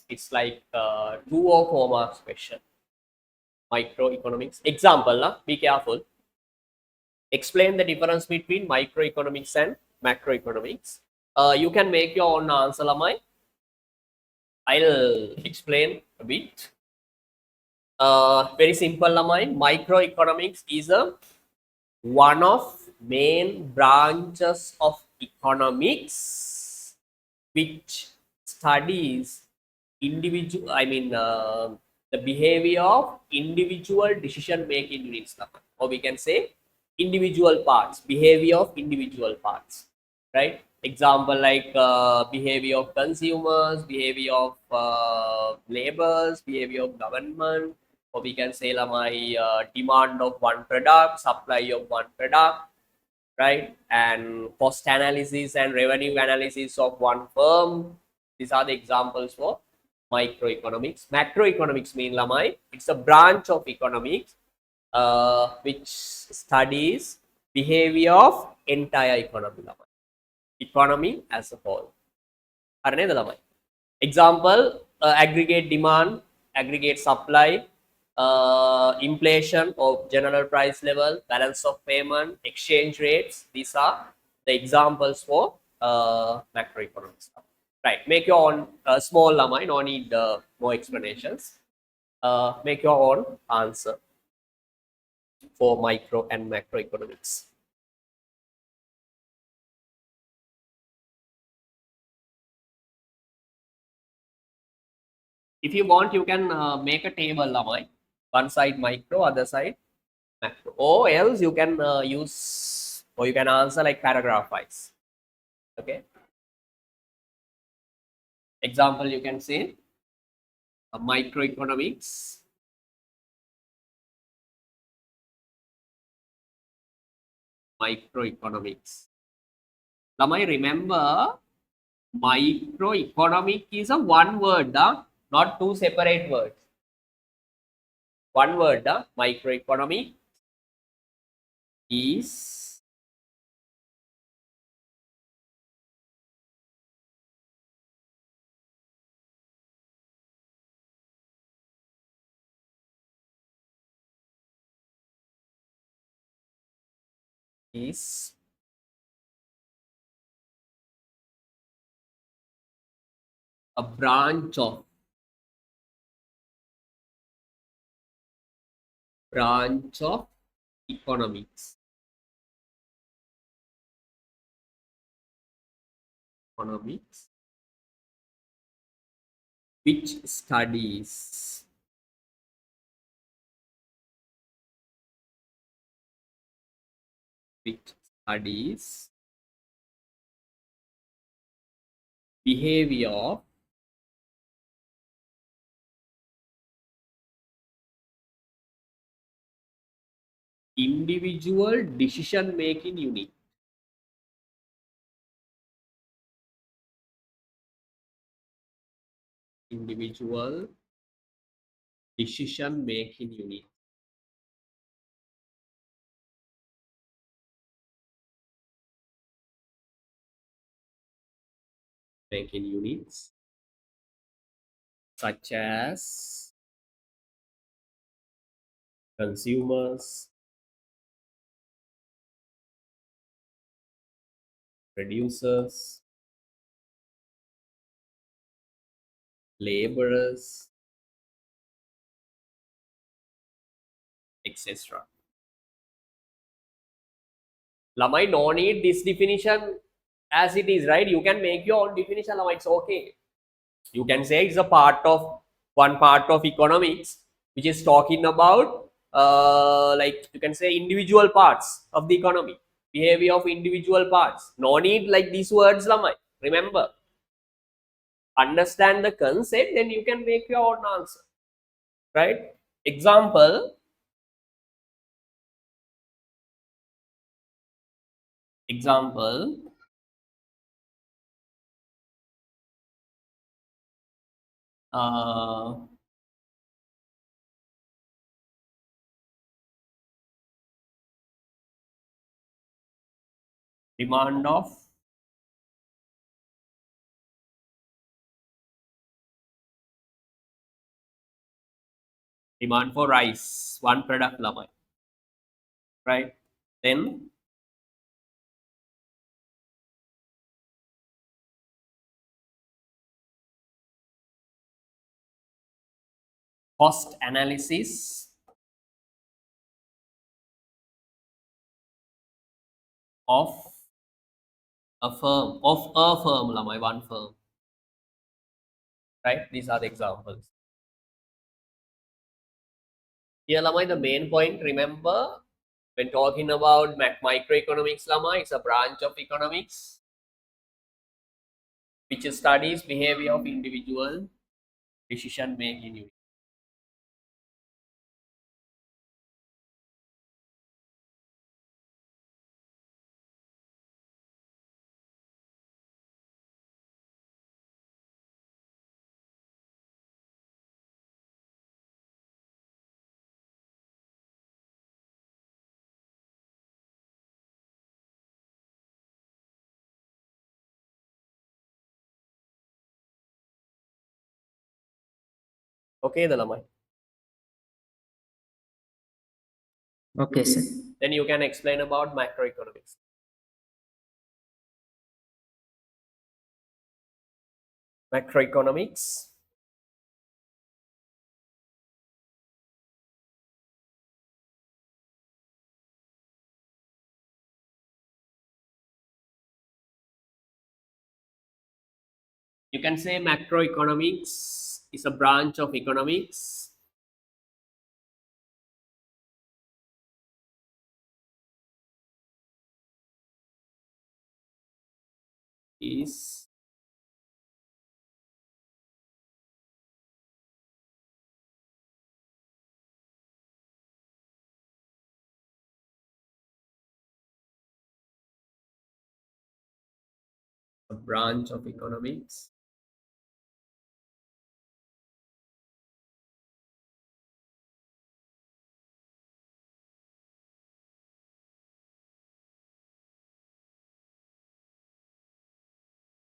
it's like 2 or 4 marks question. Microeconomics. Example, be careful. Explain the difference between microeconomics and macroeconomics. You can make your own answer, Lamai. I'll explain a bit. Very simple, Lamai. Microeconomics is a one of main branches of economics which studies individual. The behavior of individual decision making units, or we can say individual parts, behavior of individual parts, right? Example like behavior of consumers, behavior of laborers, behavior of government, or we can say demand of one product, supply of one product, right? And cost analysis and revenue analysis of one firm. These are the examples for microeconomics. Macroeconomics mean Lamai, it's a branch of economics which studies behavior of entire economy, Lamai. Economy as a whole. Arne Lamai. Example, aggregate demand, aggregate supply, inflation or general price level, balance of payment, exchange rates. These are the examples for macroeconomics. Right, make your own small Lamai, no need more explanations. Make your own answer for micro and macroeconomics. If you want, you can make a table, Lamai. One side micro, other side macro. Or else you can use, or you can answer like paragraph wise. Okay. Example, you can say microeconomics. Microeconomics. Lamai, remember, microeconomic is a one word, not two separate words. One word, microeconomic is a branch of economics. Economics which studies behavior of individual decision making unit. Individual decision making unit. Making units such as consumers, producers, laborers, etc. Lamai, no need this definition as it is, right? You can make your own definition, Lamai, it's okay. You can say it's a part of one part of economics which is talking about like you can say individual parts of the economy, behavior of individual parts. No need like these words, Lamai. Remember, understand the concept, then you can make your own answer, right? Example, example, uh, demand of demand for rice, one product, Lamai, right? Then cost analysis of a firm, Lamai, one firm, right? These are the examples. Here, Lamai, the main point, remember, when talking about microeconomics, Lamai, it's a branch of economics which studies behavior of individual decision making unit. Okay, the Lamai. Okay, sir. Then you can explain about macroeconomics. Macroeconomics. You can say macroeconomics is a branch of economics is a branch of economics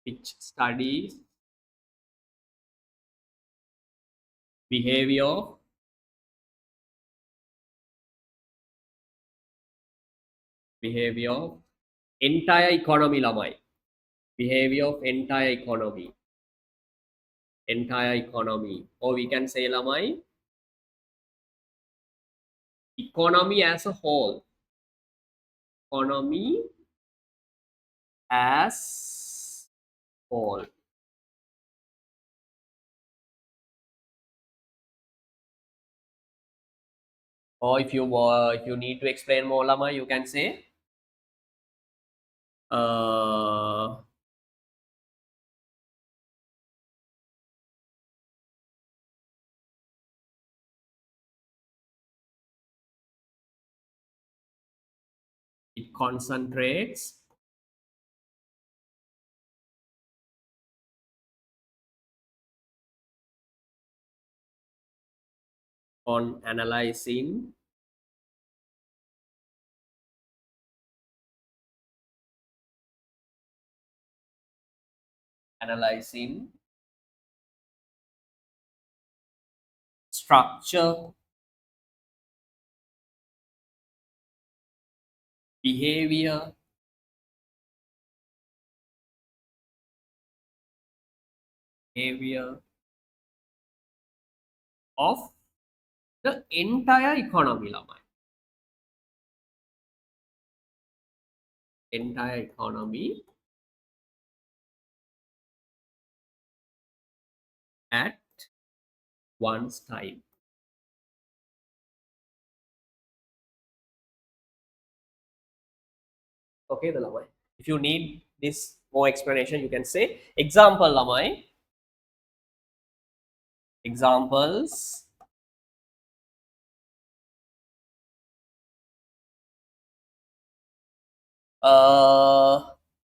which studies behavior entire economy, Lamai. Behavior of entire economy, or we can say, Lamai, economy as a whole, economy as whole. Or if you need to explain more, Lamai, you can say it concentrates on analyzing structure, behavior, of the entire economy, Lamai. Entire economy at one's time. Okay, the lamai. If you need this more explanation, you can say example lamai. Examples.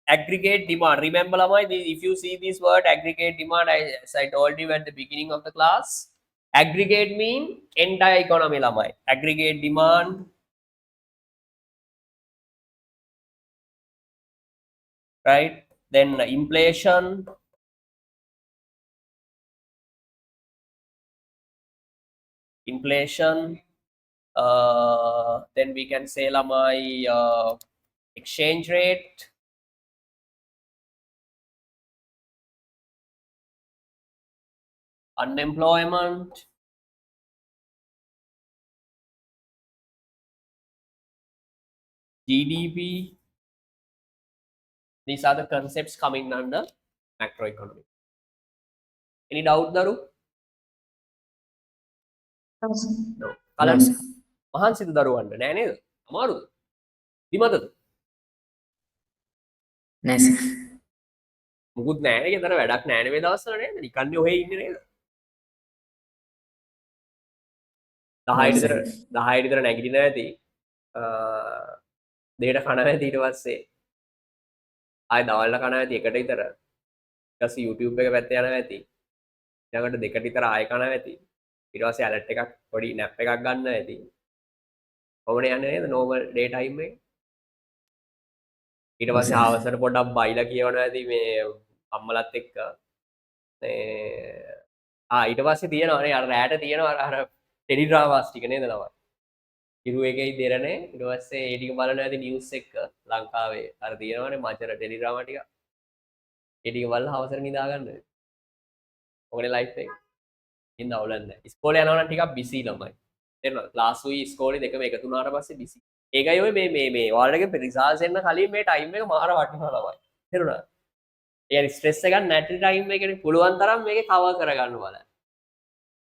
Aggregate demand. Remember, lamai, if you see this word aggregate demand, as I told you at the beginning of the class, aggregate mean entire economy, lamai. Aggregate demand, right? Then inflation, then we can say lamai exchange rate, unemployment, GDP. These are the concepts coming under macroeconomy. Any doubt, Daru? No. No, Kalan sir. මහන්සිද දරුවන්ට නෑ නේද? අමාරුද? විමතද? No, sir. මුකුත් නෑනේ ගෙදර වැඩක් නෑනේ මේ දවස්වල නේද? නිකන්නේ ඔහේ ඉන්නේ නේද? 10ට විතර 10ට විතර නැගිටිනවා ඇති. දෙයට කනවා ඇති ඊට පස්සේ ආයෙ දවල්ට කනවා ඇති එකට විතර. ඊට පස්සේ YouTube එක පැත්තේ යනවා ඇති. ඊළඟට දෙකට විතර ආයෙ කනවා ඇති. ඊට පස්සේ ඇලර්ට් එකක් පොඩි නැප් එකක් ගන්නවා ඇති. කොහොමද යන්නේ නේද normal day time එක? ඊට පස්සේ හවසට පොඩ්ඩක් බයිලා කියවනවා ඇති මේ අම්මලත් එක්ක. ඊට පස්සේ තියෙනවානේ අර රැට තියෙනවා අර ටෙලි ඩ්‍රාමාස් ටික නේද ළමයි. ඉරු එකේ දෙරනේ ඊට පස්සේ ඒ ටික බලනවා ඇති නිවුස් එක ලංකාවේ අර තියෙනවානේ මචර ටෙලි ඩ්‍රාමා ටික. ඒ ටික බලලා හවසට නිදා ගන්න. ඔකනේ ලයිෆ් එක. ඉන්න අවුලක් නැහැ. ඉස්කෝලේ යනවා නම් ටිකක් බිසි ළමයි. තේරෙනවද? ක්ලාස් උයි ඉස්කෝලේ දෙකම එකතු වුණාට පස්සේ බිසි. ඒකයි ඔය මේ ඔයාලගේ රිසල්ට්ස් එන්න කලින් මේ ටයිම් එක මාර වටිනවා ළමයි. තේරුණාද? ඒ ස්ට්‍රෙස් එකක් නැති ටයිම් එකේ පුළුවන් තරම් මේකේ කවර් කරගන්න බලන්න.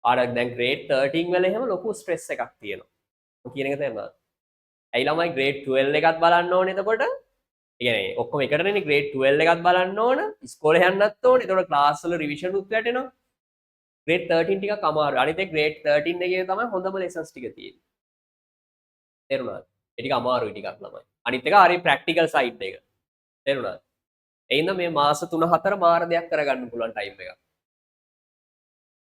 ආර දැන් grade 13 වල එහෙම ලොකු ස්ට්‍රෙස් එකක් තියෙනවා. කියන එක තේරුණාද? ඇයි ළමයි grade 12 එකත් බලන්න ඕනේ එතකොට? ඒ කියන්නේ ඔක්කොම එකටනේ grade 12 එකත් බලන්න ඕන. ඉස්කෝලේ යන්නත් ඕනේ. එතකොට ක්ලාස් වල රිවිෂන් උත් වැටෙනවා. grade 13 ටිකක් අමාරුයි. අනිත් ඒ grade 13 එකේ තමයි හොඳම lessons ටික තියෙන්නේ. තේරුණාද? ඒ ටික අමාරුයි ටිකක් ළමයි. අනිත් එක හරි ප්‍රැක්ටිකල් සයිඩ් එක. තේරුණාද? එයින්ද මේ මාස 3-4 මාර දෙයක් කරගන්න පුළුවන් ටයිම් එකක්.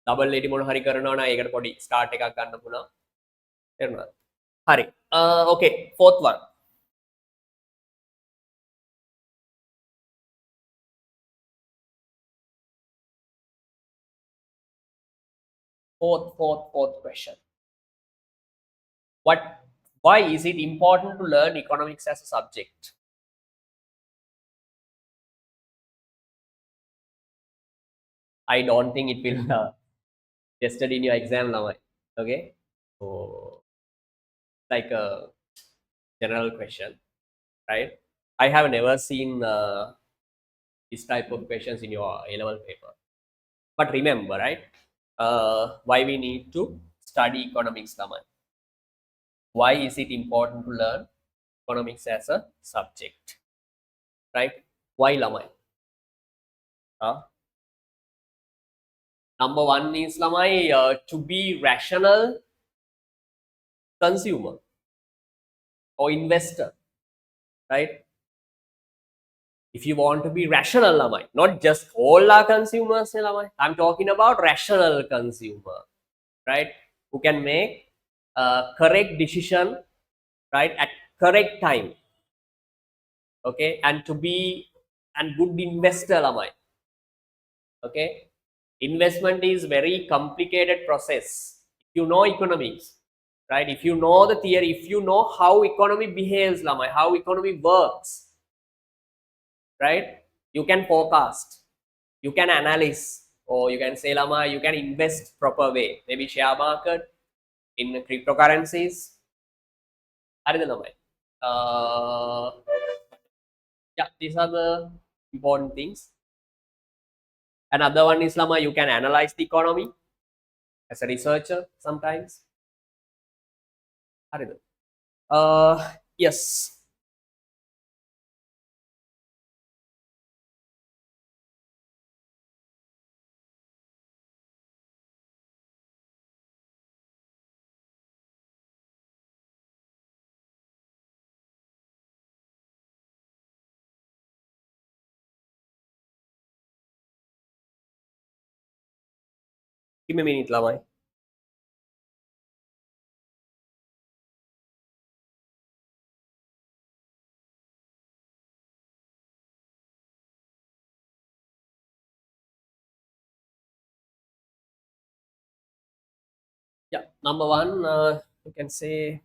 ඩබල් එඩි මොන හරි කරනවා නම් ඒකට පොඩි ස්ටාර්ට් එකක් ගන්න පුළුවන්. තේරුණාද? හරි. ඕකේ, fourth one. Fourth question. Why is it important to learn economics as a subject? I don't think it will tested in your exam now. Okay, so like a general question, right? I have never seen this type of questions in your A-level paper. But remember, right? Why we need to study economics, Laman? Why is it important to learn economics as a subject? Right? Why, Laman? Number one is Lamai to be rational consumer or investor, right? If you want to be rational, Lamai, not just all our consumers, Lamai. I'm talking about rational consumer, right? Who can make correct decision, right, at correct time, okay, and to be and good investor, Lamai. Okay, investment is very complicated process. If you know economics, right? If you know the theory, if you know how economy behaves, Lamai, how economy works, right? You can forecast, you can analyze, or you can say, Lamai, you can invest proper way. Maybe share market, in cryptocurrencies. Yeah, these are the important things. Another one is Lama, you can analyze the economy as a researcher sometimes. හරිද? Yes. Give me a minute ළමයි. Yeah, number one, you can say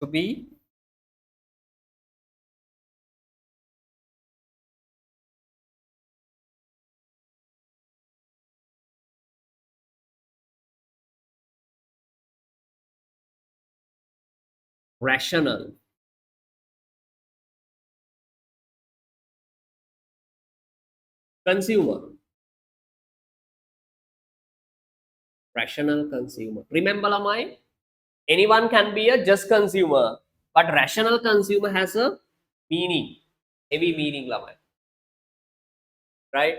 to be rational. Consumer. Rational consumer. Remember lamai, anyone can be a just consumer, but rational consumer has a meaning, heavy meaning lamai. Right?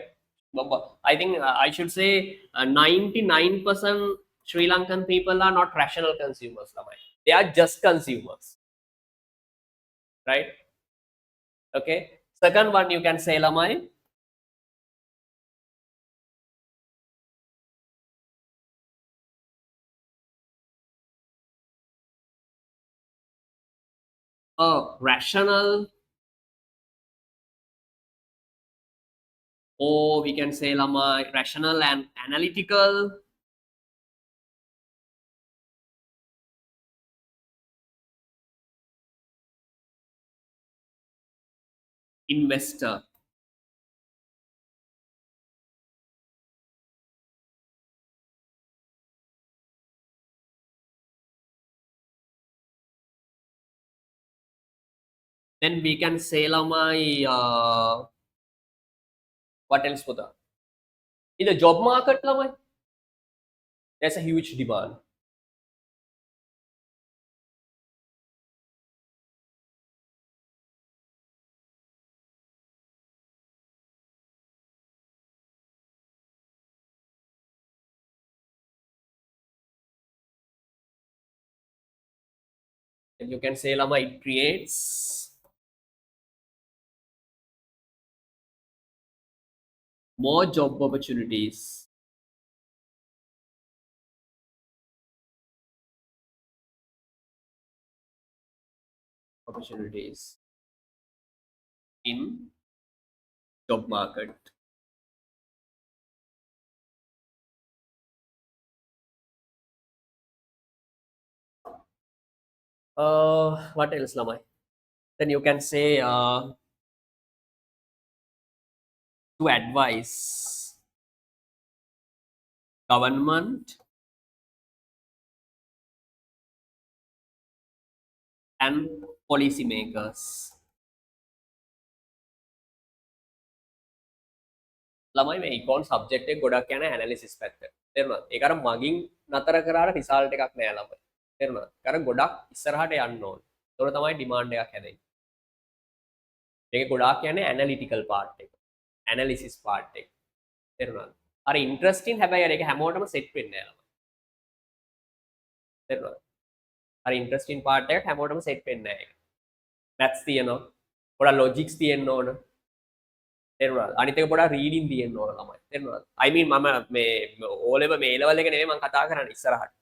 I think I should say 99% Sri Lankan people are not rational consumers lamai. They are just consumers. Right? Okay. Second one you can say lamai, rational, or we can say lamai rational and analytical. Investor. Then we can say lamai what else for that? In the job market lamai, there's a huge demand. And you can say lamai, it creates more job opportunities. In job market. What else lamai? Then you can say to advise government and policy makers. ළමයි මේ ඉකෝන් subject එක ගොඩක් යන analysis පැත්ත. තේරුණාද? ඒක අර මගින් නතර කරාට රිසල්ට් එකක් නෑ ළමයි. තේරුණාද? අර ගොඩක් ඉස්සරහට යන්න ඕන. ඒතකොට තමයි ඩිමාන්ඩ් එකක් හැදෙන්නේ. මේක ගොඩාක් යන්නේ ඇනලිටිකල් පාර්ට් එක. ඇනලිසිස් පාර්ට් එක. තේරුණාද? අර ඉන්ටරෙස්ටිං හැබැයි අර ඒක හැමෝටම සෙට් වෙන්නේ නෑ ළමයි. තේරුණාද? අර ඉන්ටරෙස්ටිං පාර්ට් එක හැමෝටම සෙට් වෙන්නේ නෑ ඒක. මැත්ස් තියෙනවා. පොඩක් ලොජික්ස් තියෙන්න ඕන. තේරුණාද? අනිත් එක පොඩක් රීඩින් තියෙන්න ඕන ළමයි. තේරුණාද? I mean මම මේ O level මේ level එක නෙමෙයි මම කතා කරන්නේ ඉස්සරහට.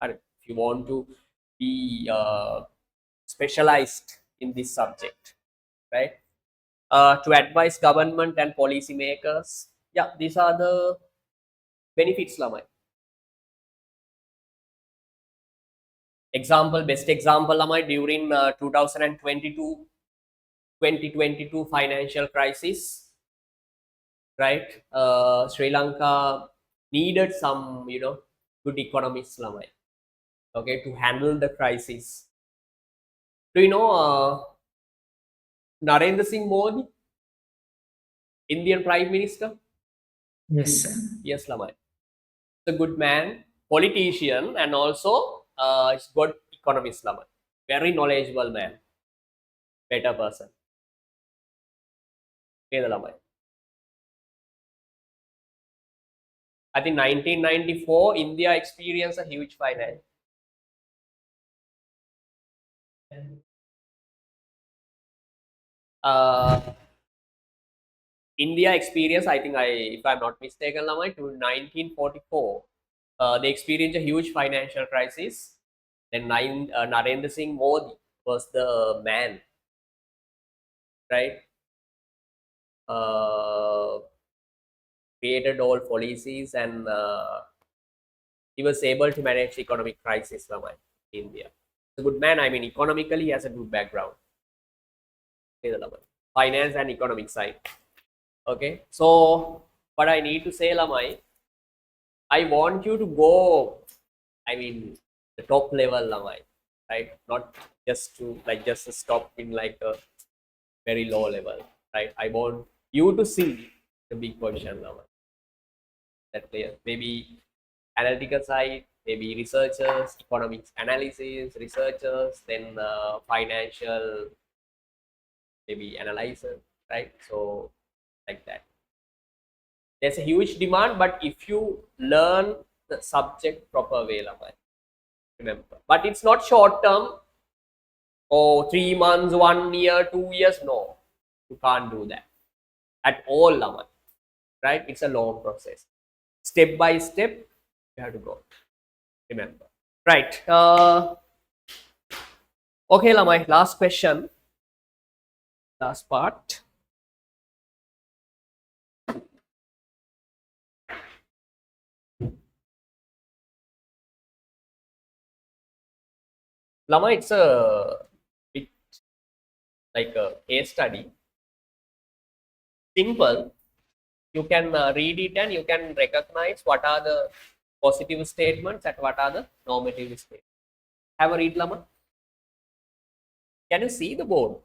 හරි. If you want to be specialized in this subject, right? To advise government and policy makers. Yeah, these are the benefits lamai. Example, best example lamai during 2022 financial crisis, right? Sri Lanka needed some, good economists lamai, okay, to handle the crisis. Do you know Narendra Singh Modi? Indian Prime Minister? Yes, sir. Yes, Lamai. A good man, politician, and also he's good economist, Lamai. Very knowledgeable man, better person. Okay, Lamai. I think 1994, India experienced a huge finance. Uh, India experienced, I think, if I'm not mistaken, Lamai, to 1944, they experienced a huge financial crisis. Then Narendra Singh Modi was the man, right? Uh, Created all policies and he was able to manage the economic crisis in India. He's a good man. I mean, economically, he has a good background. Finance and economic side. Okay. So, what I need to say, Lamai, I want you to go, I mean, the top level, Lamai, right? Not just to just stop in like a very low level, right? I want you to see the big position, Lamai. That clear. Maybe analytical side, maybe researchers, economics analysis, researchers, then financial, maybe analyzer, right? So like that. There's a huge demand, but if you learn the subject proper way, Lamai, remember. But it's not short term. Oh, 3 months, 1 year, 2 years. No, you can't do that at all, Lamai. Right? It's a long process. Step by step, you have to go. Remember. Right. Okay, Lamai, last question. Last part. Lama, it's a bit like a case study. Simple. You can read it and you can recognize what are the positive statements and what are the normative statements. Have a read, Lama. Can you see the board?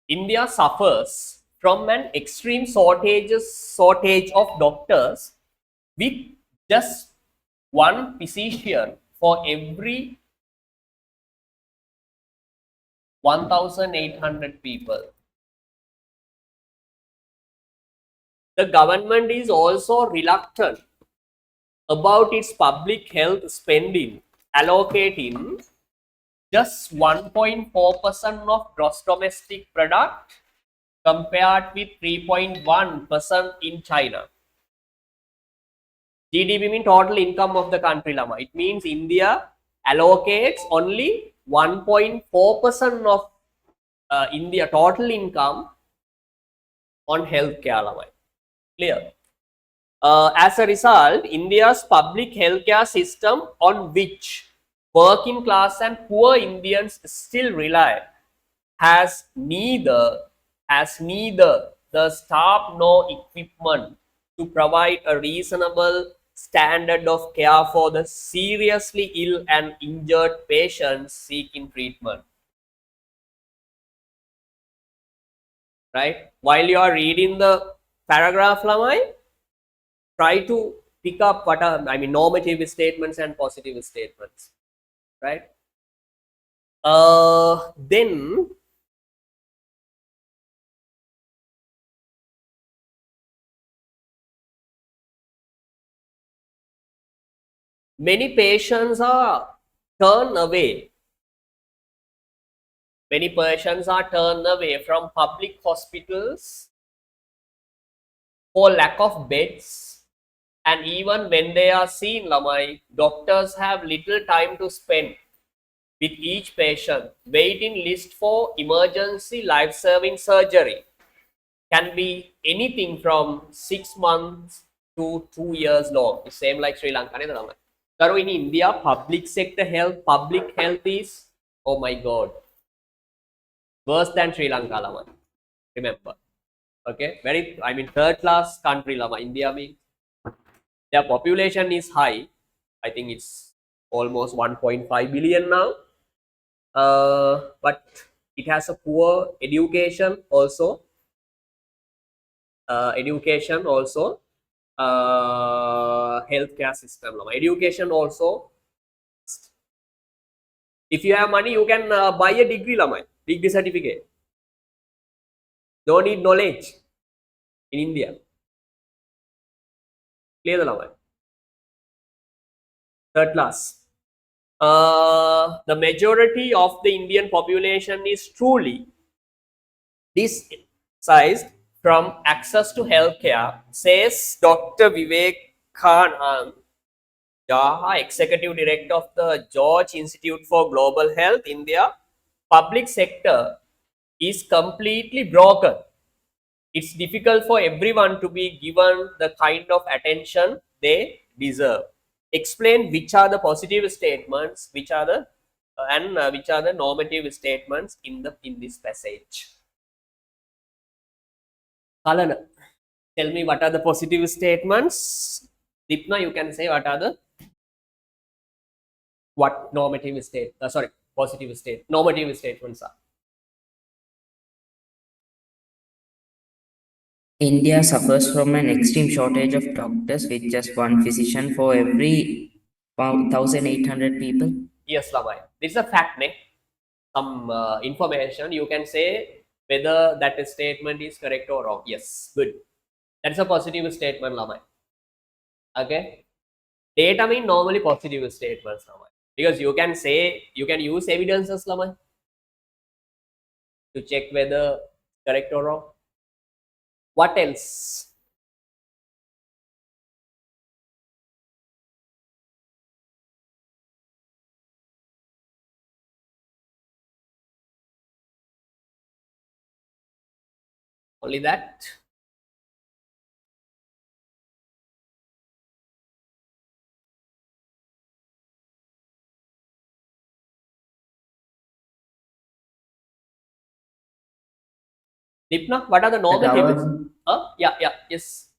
India suffers from an extreme shortage of doctors with just one physician for every 1,800 people. The government is also reluctant about its public health spending, allocating just 1.4% of gross domestic product compared with 3.1% in China. GDP means total income of the country, Lama. It means India allocates only 1.4% of India total income on healthcare, Lama. Clear? As a result, India's public healthcare system, on which working class and poor Indians still rely, has neither the staff nor equipment to provide a reasonable standard of care for the seriously ill and injured patients seeking treatment. Right? While you are reading the paragraph, Lamai, try to pick up what are, I mean, normative statements and positive statements, right? Then many patients are turned away. Many patients are turned away from public hospitals for lack of beds, and even when they are seen, Lamai, doctors have little time to spend with each patient. Waiting list for emergency life-saving surgery can be anything from 6 months to 2 years long. It's same like Sri Lanka. So in India, public sector health, public health is, oh my God, worse than Sri Lanka, Lamai. Remember. Okay, third class country lama. India means their population is high. I think it's almost 1.5 billion now. But it has a poor education also. Healthcare system lama. Education also. If you have money, you can buy a degree lama. Degree certificate. Don't need knowledge in India. Clear the lama. Third class. The majority of the Indian population is truly dissatisfied from access to healthcare, says Dr. Vivekanand Jaha, Executive Director of the George Institute for Global Health. India public sector is completely broken. It's difficult for everyone to be given the kind of attention they deserve. Explain which are the positive statements, which are the which are the normative statements in this passage. Kalana, tell me what are the positive statements. Dipna, you can say what are the normative normative statements are. India suffers from an extreme shortage of doctors with just one physician for every 1,800 people. Yes, Lamai. This is a fact, ne? Some information you can say whether that statement is correct or wrong. Yes, good. That's a positive statement, Lamai. Okay. Data mean normally positive statements, Lamai. Because you can use evidences, Lamai, to check whether correct or wrong. What else? Only that. Dipna, what are the normatives? Yes.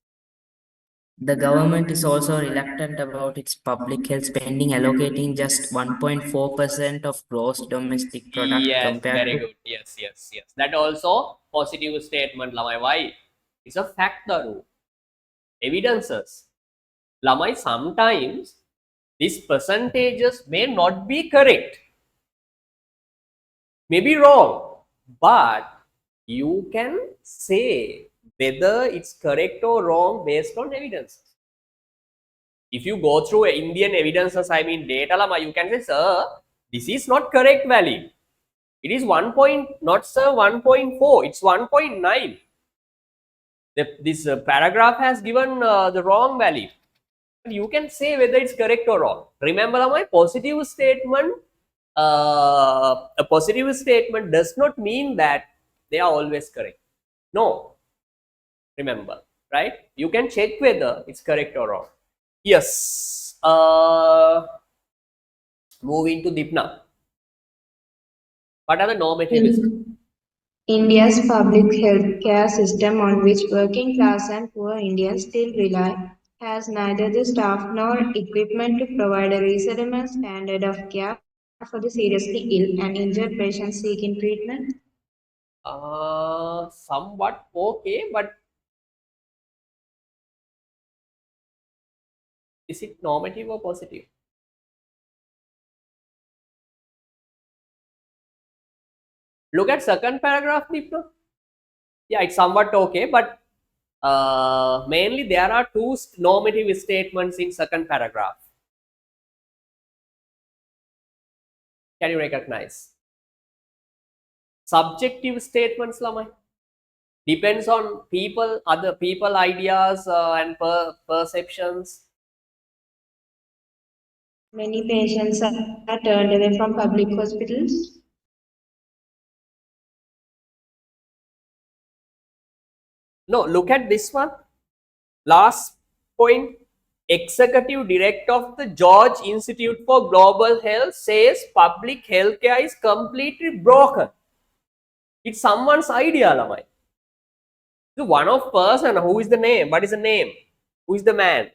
The government is also reluctant about its public health spending, allocating just 1.4% of gross domestic product Yes, compared very to good. Yes. That also positive statement, Lamai. Why? It's a fact, Daru. Evidences. Lamai, sometimes these percentages may not be correct, may be wrong, but you can say whether it's correct or wrong based on evidences. If you go through Indian evidences, data, Lama, you can say, sir, this is not correct value. It is 1 point, not sir, 1.4, it's 1.9. This paragraph has given the wrong value. You can say whether it's correct or wrong. Remember, my positive statement. A positive statement does not mean that they are always correct. No. Remember, right? You can check whether it's correct or wrong. Yes. Moving to Dipna. What are the normatives? India's public health care system, on which working class and poor Indians still rely, has neither the staff nor equipment to provide a reasonable standard of care for the seriously ill and injured patients seeking treatment. Somewhat okay, but is it normative or positive? Look at second paragraph, Deepna. Yeah, it's somewhat okay, but mainly there are two normative statements in second paragraph. Can you recognize? Subjective statements, Lamai. Depends on people, other people ideas and perceptions. Many patients are turned away from public hospitals. No, look at this one. Last point. Executive Director of the George Institute for Global Health says public healthcare is completely broken. It's someone's idea, Lamai. The one of person, who is the name? What is the name? Who is the man?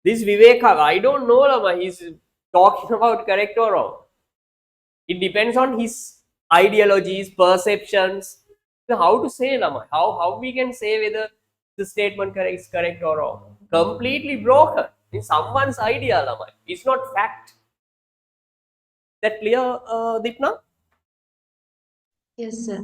This Viveka, I don't know, Lama. He's talking about correct or wrong. It depends on his ideologies, perceptions. So how to say, Lama? How we can say whether the statement correct is correct or wrong? Completely broken in someone's idea, Lama. It's not fact. That clear, Dipna? Yes, sir.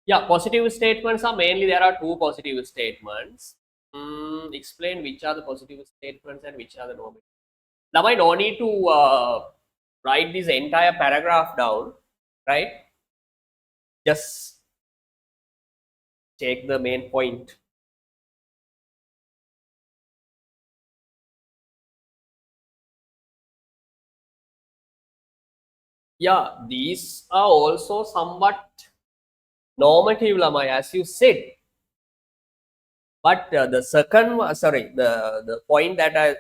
Yeah, positive statements are mainly, there are two positive statements. Explain which are the positive statements and which are the normative. Now I don't need to write this entire paragraph down, right? Just take the main point. Yeah, these are also somewhat normative, Lamai, as you said. But the second, sorry, the point that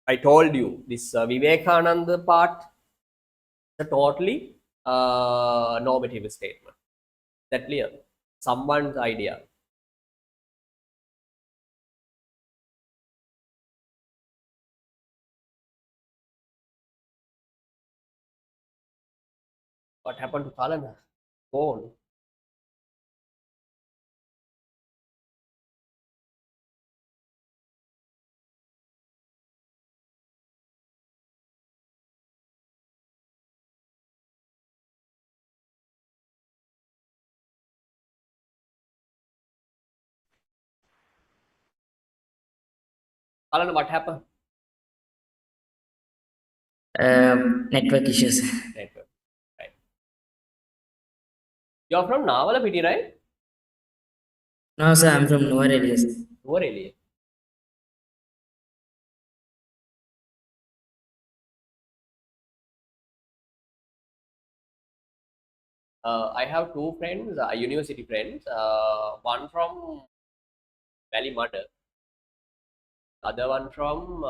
I told you, this Vivekananda part, the totally normative statement. That clear? Someone's idea. What happened to Kalana? Phone. Kalana, what happened? Network issues. Network. Right. You're from Navalapiti, right? No, sir, I'm from Noor areas. Where area? I have two friends, university friends. One from Valley Mother, other one from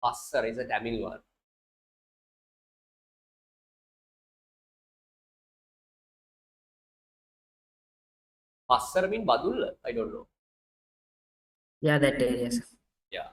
Passar, is a Tamil one. Passar mean Badul? I don't know. Yeah, that areas. Yeah.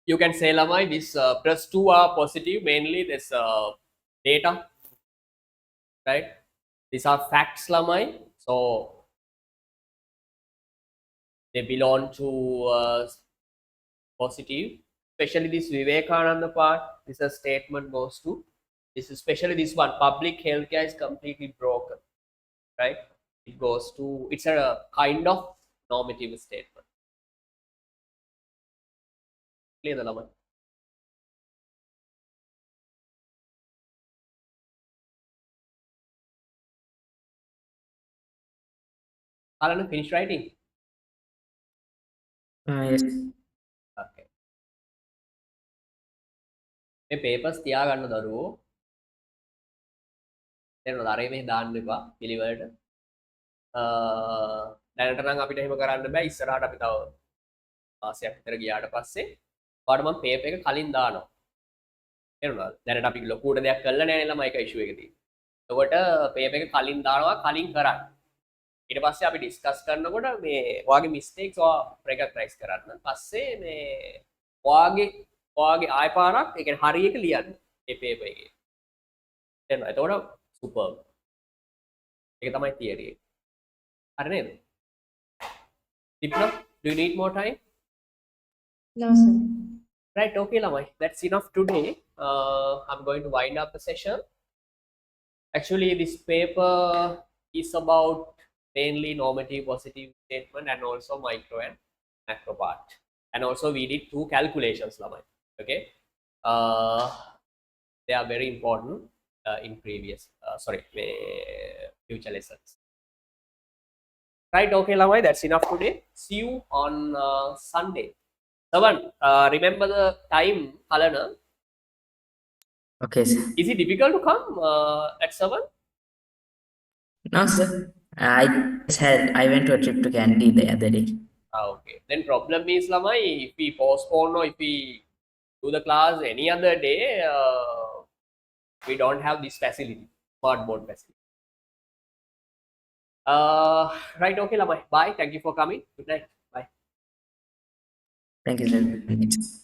You can say, Lamai, this plus two are positive, mainly this data, right? These are facts, Lamai. So they belong to positive, especially this Vivekananda part. This a statement goes to this, especially this one. Public healthcare is completely broken, right? It goes to, it's a kind of normative statement. Clear the Laman. Alan, finish writing. Yes. Okay. මේ papers තියාගන්න දරුවෝ තේරෙනවද? අර මේ දාන්න එපා පිළිවෙලට. දැනට නම් අපිට එහෙම කරන්න බෑ. ඉස්සරහට අපි තව මාසයක් විතර ගියාට පස්සේ ඔයාලට මම පේපර් එක කලින් දානවා. තේරුණාද? දැනට අපි ලොකුට දෙයක් කරලා නැහැ නේ ළමයි එක ඉෂුව එක තියෙන්නේ. එතකොට පේපර් එක කලින් දානවා කලින් කරන්න. ඊට පස්සේ අපි ඩිස්කස් කරනකොට මේ ඔයාගේ මිස්ටේක්ස් ඔයා රෙකග්නයිස් කරන්න. පස්සේ මේ ඔයාගේ ආය පාරක් ඒ කියන්නේ හරි එක ලියන්න මේ පේපර් එකේ. තේරුණා? එතකොට සුපර්බ්. ඒක තමයි තියරි එක. හරි නේද? Dipna, do you need more time? No, sir. Right, okay, Lamai. That's enough today. I'm going to wind up the session. Actually, this paper is about mainly normative positive statement and also micro and macro part. And also we did 2 calculations, Lamai. Okay. They are very important in previous, future lessons. Right, okay, Lamai. That's enough today. See you on Sunday. Savan, remember the time, Alana? Okay, sir. Is it difficult to come at 7? No, sir. I went to a trip to Candy the other day. Okay. Then problem is, Lamai, if we postpone or if we do the class any other day, we don't have this facility, smart board facility. Right, okay, Lamai. Bye. Thank you for coming. Good night. Bye. Thank you, sir.